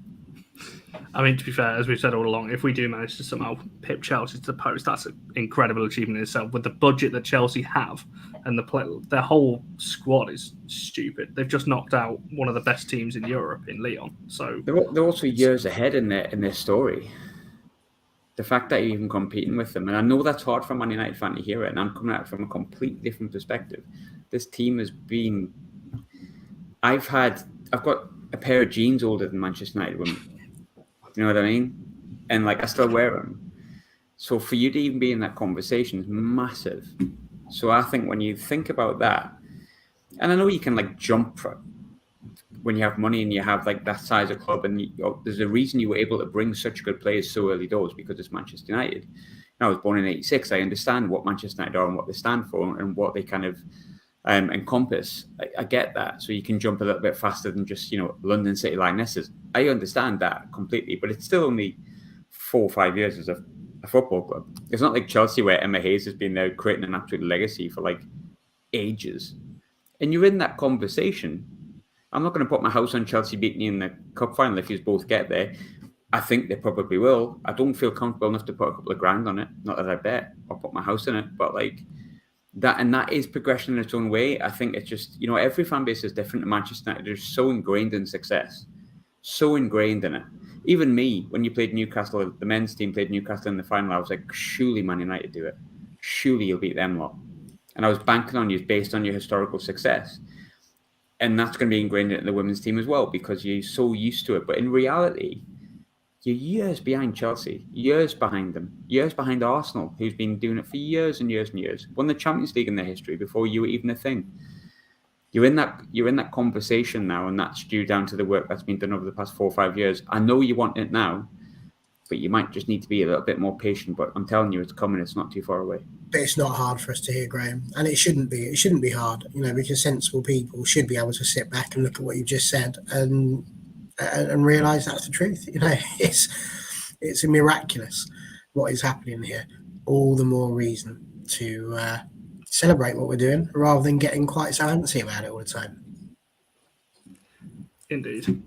I mean, to be fair, as we've said all along, if we do manage to somehow pip Chelsea to the post, that's an incredible achievement in itself. With the budget that Chelsea have and their whole squad is stupid. They've just knocked out one of the best teams in Europe in Lyon. So they're also years ahead in their story. The fact that you're even competing with them, and I know that's hard for a Man United fan to hear it, and I'm coming at it from a completely different perspective. This team has been. I've got a pair of jeans older than Manchester United women. You know what I mean? And like, I still wear them. So for you to even be in that conversation is massive. So I think when you think about that, and I know you can like jump when you have money and you have like that size of club, and there's a reason you were able to bring such good players so early doors, because it's Manchester United. I was born in '86. I understand what Manchester United are and what they stand for and what they kind of encompass. I get that. So you can jump a little bit faster than just, London City Lionesses. I understand that completely, but it's still only 4 or 5 years as a football club. It's not like Chelsea where Emma Hayes has been there creating an absolute legacy for like ages. And you're in that conversation. I'm not going to put my house on Chelsea beating you in the cup final if you both get there. I think they probably will. I don't feel comfortable enough to put a couple of grand on it. Not that I bet I'll put my house in it, but like that, and that is progression in its own way. I think it's just, every fan base is different. In Manchester United, they're so ingrained in success, so ingrained in it. Even me, when you played Newcastle, the men's team played Newcastle in the final, I was like, surely Man United do it. Surely you'll beat them lot. And I was banking on you based on your historical success. And that's going to be ingrained in the women's team as well, because you're so used to it. But in reality, you're years behind Chelsea, years behind them, years behind Arsenal, who's been doing it for years and years and years. Won the Champions League in their history before you were even a thing. You're in that conversation now, and that's due down to the work that's been done over the past 4 or 5 years. I know you want it now, but you might just need to be a little bit more patient. But I'm telling you, it's coming. It's not too far away. But it's not hard for us to hear, Graham, and it shouldn't be. It shouldn't be hard, because sensible people should be able to sit back and look at what you've just said and realise that's the truth. It's miraculous what is happening here. All the more reason to celebrate what we're doing rather than getting quite so antsy about it all the time. Indeed.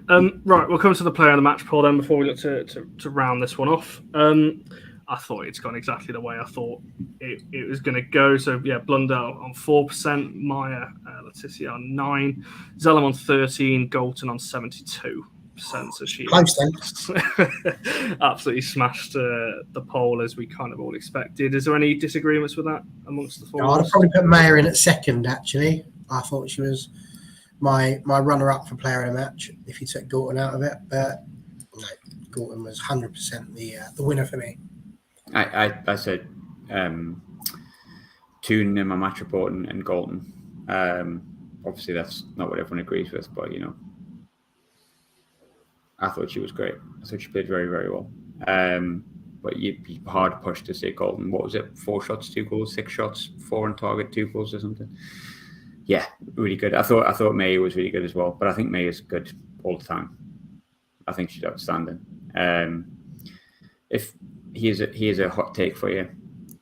Right, we'll come to the player of the match poll then before we look to round this one off. I thought it's gone exactly the way I thought it was going to go. So, yeah, Blundell on 4%, Maya, Letitia on 9%, Zellum on 13%, Galton on 72%. So she absolutely smashed the poll, as we kind of all expected. Is there any disagreements with that amongst the four? I'd probably put Maya in at second, actually. I thought she was my runner-up for player of the match if you took Galton out of it. But no, Galton was 100% the winner for me. I said Toon in my match report and Galton. Obviously, that's not what everyone agrees with, but I thought she was great. I thought she played very, very well. But you'd be hard pushed to say Galton. What was it? 4 shots, 2 goals, 6 shots, 4 on target, 2 goals or something. Yeah, really good. I thought May was really good as well, but I think May is good all the time. I think she's outstanding. If he is a hot take for you,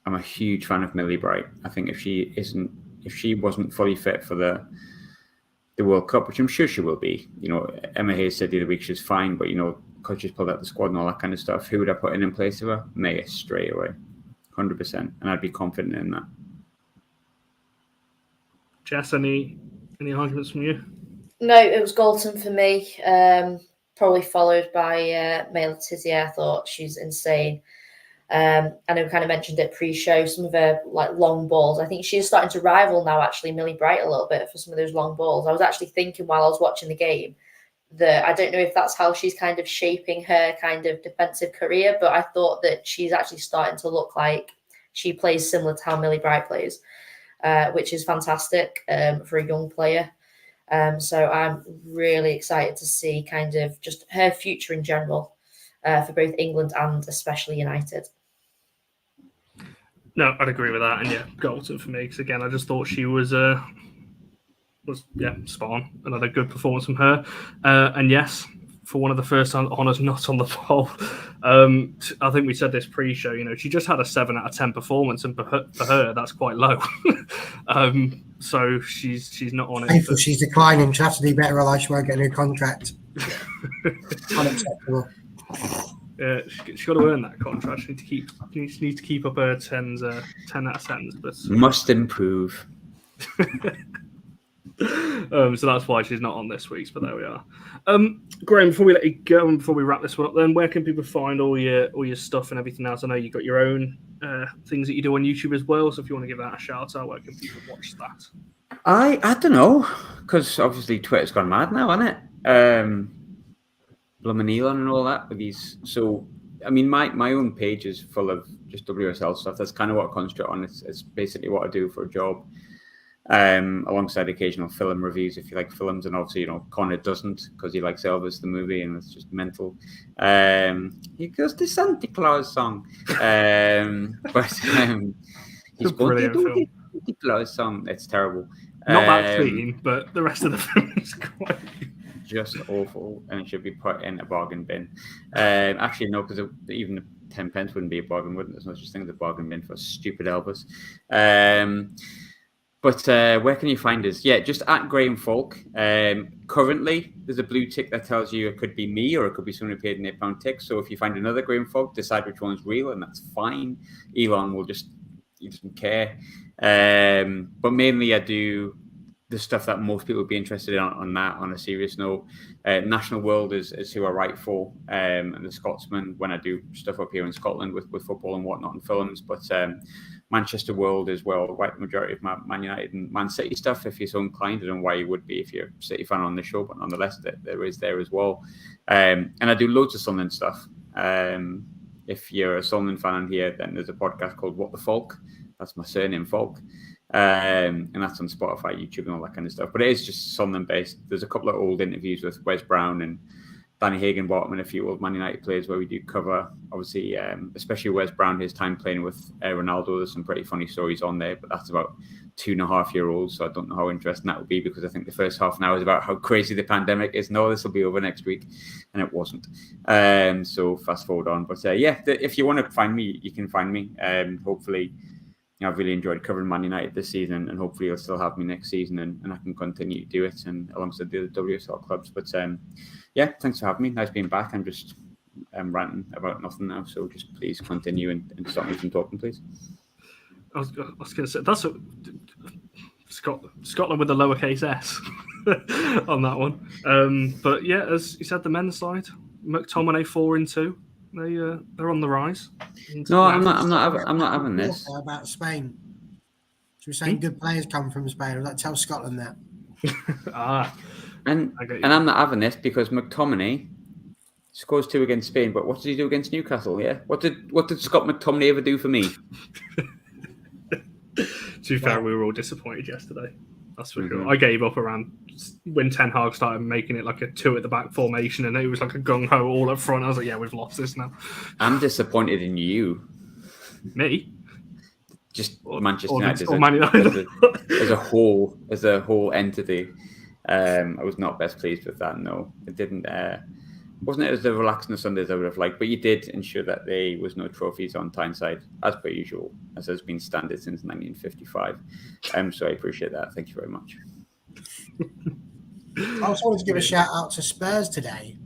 I'm a huge fan of Millie Bright. I think if she wasn't fully fit for the the World Cup, which I'm sure she will be. You know, Emma Hayes said the other week she's fine, but, you know, because she's pulled out the squad and all that kind of stuff, who would I put in place of her? Maya straight away, 100%. And I'd be confident in that. Jess, any arguments from you? No, it was Galton for me. Probably followed by Maya Letizia. I thought she's insane. I know we kind of mentioned it pre-show, some of her like long balls. I think she's starting to rival now actually Millie Bright a little bit for some of those long balls. I was actually thinking while I was watching the game that I don't know if that's how she's kind of shaping her kind of defensive career, but I thought that she's actually starting to look like she plays similar to how Millie Bright plays, which is fantastic for a young player. So I'm really excited to see kind of just her future in general for both England and especially United. No, I'd agree with that. And yeah, Galton for me, because again, I just thought she was spot on. Another good performance from her. And yes, for one of the first honours not on the poll, I think we said this pre-show, you know, she just had a 7 out of 10 performance, and for her that's quite low. So she's not on it. Painful. She's declining. She has to do better, otherwise she won't get a new contract. Unacceptable. Yeah, she's got to earn that contract. She needs to keep up her 10 out of 10s. But must improve. So that's why she's not on this week's, but there we are. Graham, before we let you go and before we wrap this one up, then where can people find all your stuff and everything else? I know you've got your own things that you do on YouTube as well, so if you want to give that a shout out, where can people watch that? I don't know, because obviously Twitter's gone mad now, hasn't it? Bloomin' Elon and all that with these. So, I mean, my own page is full of just WSL stuff. That's kind of what I concentrate on. It's basically what I do for a job. Alongside occasional film reviews if you like films, and obviously, you know, Connor doesn't because he likes Elvis the movie and it's just mental. He goes the Santa Claus song, but he's going to do the Santa Claus song. It's terrible. Not that scene, but the rest of the film is quite just awful, and it should be put in a bargain bin. Actually, no, because even 10 pence wouldn't be a bargain, wouldn't it? There's no such thing as a bargain bin for stupid Elvis. But where can you find us? Yeah, just at Graham Falk. Currently, there's a blue tick that tells you it could be me or it could be someone who paid an £8 tick. So if you find another Graham Falk, decide which one's real, and that's fine. Elon will he doesn't care. But mainly I do the stuff that most people would be interested in on a serious note. National World is who I write for, and the Scotsman when I do stuff up here in Scotland with football and whatnot and films. But Manchester World as well, write the majority of my Man United and Man City stuff if you're so inclined. I don't know why you would be if you're a City fan on the show, but nonetheless, there is there as well. And I do loads of Sunderland stuff. If you're a Sunderland fan on here, then there's a podcast called What the Falk. That's my surname, Falk. And that's on Spotify, YouTube, and all that kind of stuff. But it is just Sunderland based. There's a couple of old interviews with Wes Brown and Danny Higginbottom and a few old Man United players where we do cover, obviously, especially Wes Brown, his time playing with Ronaldo. There's some pretty funny stories on there, but that's about 2.5-year-olds, so I don't know how interesting that would be, because I think the first half an hour is about how crazy the pandemic is. No, this will be over next week, and it wasn't. So fast forward on. But if you want to find me, you can find me. Hopefully, I've really enjoyed covering Man United this season, and hopefully you'll still have me next season, and I can continue to do it, and alongside the other WSL clubs. But thanks for having me. Nice being back. I'm just ranting about nothing now, so just please continue and stop me from talking, please. I was going to say that's Scotland with the lowercase s on that one. But yeah, as you said, the men's side, McTominay 4-2. They're on the rise. No, I'm not having this. About Spain. So we're saying good players come from Spain. That tells Scotland that. And I'm not having this because McTominay scores 2 against Spain, but what did he do against Newcastle? Yeah, what did Scott McTominay ever do for me? To be fair, we were all disappointed yesterday. That's for sure. I gave up around when Ten Hag started making it like a 2 at the back formation, and it was like a gung ho all up front. I was like, yeah, we've lost this now. I'm disappointed in you. Me? Just Manchester United Man United as a whole entity. I was not best pleased with that. No, it didn't. Wasn't it as relaxing as Sundays I would have liked, but you did ensure that there was no trophies on Tyneside, as per usual, as has been standard since 1955. So I appreciate that. Thank you very much. I also wanted to give a shout out to Spurs today,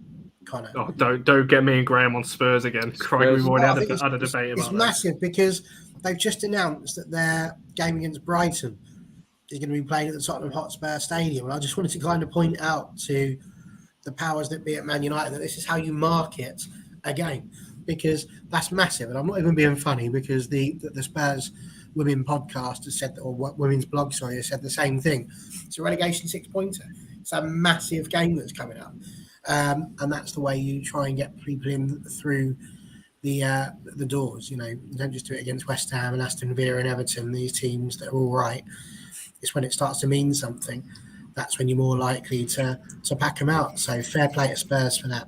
Connor. Oh, don't get me and Graham on Spurs again. Craig, we've already had a debate about It's massive because they've just announced that their game against Brighton is going to be played at the Tottenham Hotspur Stadium. And I just wanted to kind of point out to the powers that be at Man United that this is how you market a game, because that's massive. And I'm not even being funny, because the Spurs Women podcast has said, or women's blog, sorry, has said the same thing. It's a relegation 6-pointer. It's a massive game that's coming up. And that's the way you try and get people in through the doors. You know, you don't just do it against West Ham and Aston Villa and Everton, these teams that are all right. It's when it starts to mean something. That's when you're more likely to pack them out. So fair play to Spurs for that.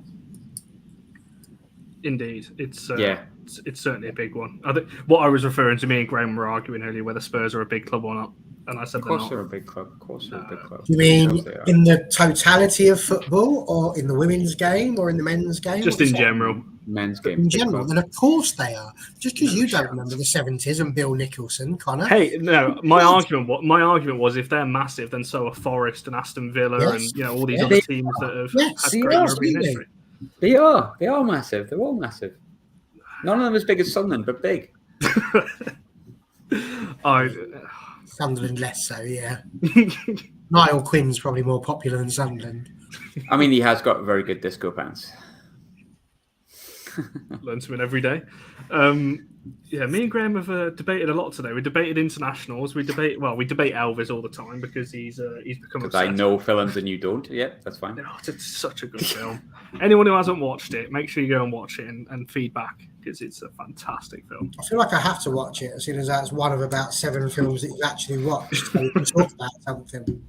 Indeed, it's certainly a big one. I think what I was referring to, me and Graham were arguing earlier whether Spurs are a big club or not, and I said of course they're a big club. Of course they're a big club. You mean in the totality of football, or in the women's game, or in the men's game? Just in general. Men's game. In general, then of course they are. Just because you don't remember the 70s and Bill Nicholson, Connor. Hey, no, my argument was if they're massive, then so are Forest and Aston Villa and all these other teams that have had great European history. They are massive. They're all massive. None of them as big as Sunderland, but big. Sunderland less so, yeah. Niall Quinn's probably more popular than Sunderland. I mean, he has got very good disco pants. Learn something every day. Me and Graham have debated a lot today. We debated internationals. We debate Elvis all the time because he's become obsessed. I know films and you don't. Yeah, that's fine. Oh, it's such a good film. Anyone who hasn't watched it, make sure you go and watch it and feedback, because it's a fantastic film. I feel like I have to watch it as soon as that's one of about 7 films that you've actually watched. So we can talk about something.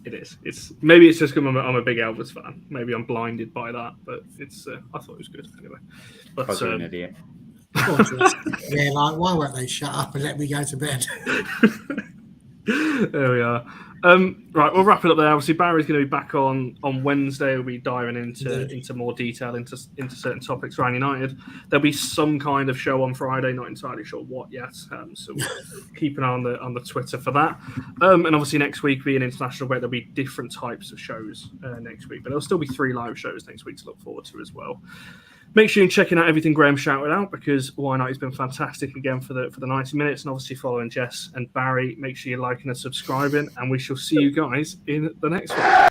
It is. Maybe it's just because I'm a big Elvis fan. Maybe I'm blinded by that, but it's. I thought it was good anyway. But because you're an idiot. Yeah, like, why won't they shut up and let me go to bed? There we are. Right, we'll wrap it up there. Obviously, Barry's going to be back on Wednesday. We'll be diving into more detail into certain topics around United. There'll be some kind of show on Friday. Not entirely sure what yet. So we'll keep an eye on the Twitter for that. And obviously next week being international break, there'll be different types of shows next week, but there'll still be 3 live shows next week to look forward to as well. Make sure you're checking out everything Graham shouted out, because why not? He's been fantastic again for the 90 minutes, and obviously following Jess and Barry. Make sure you're liking and subscribing, and we shall see you guys in the next one.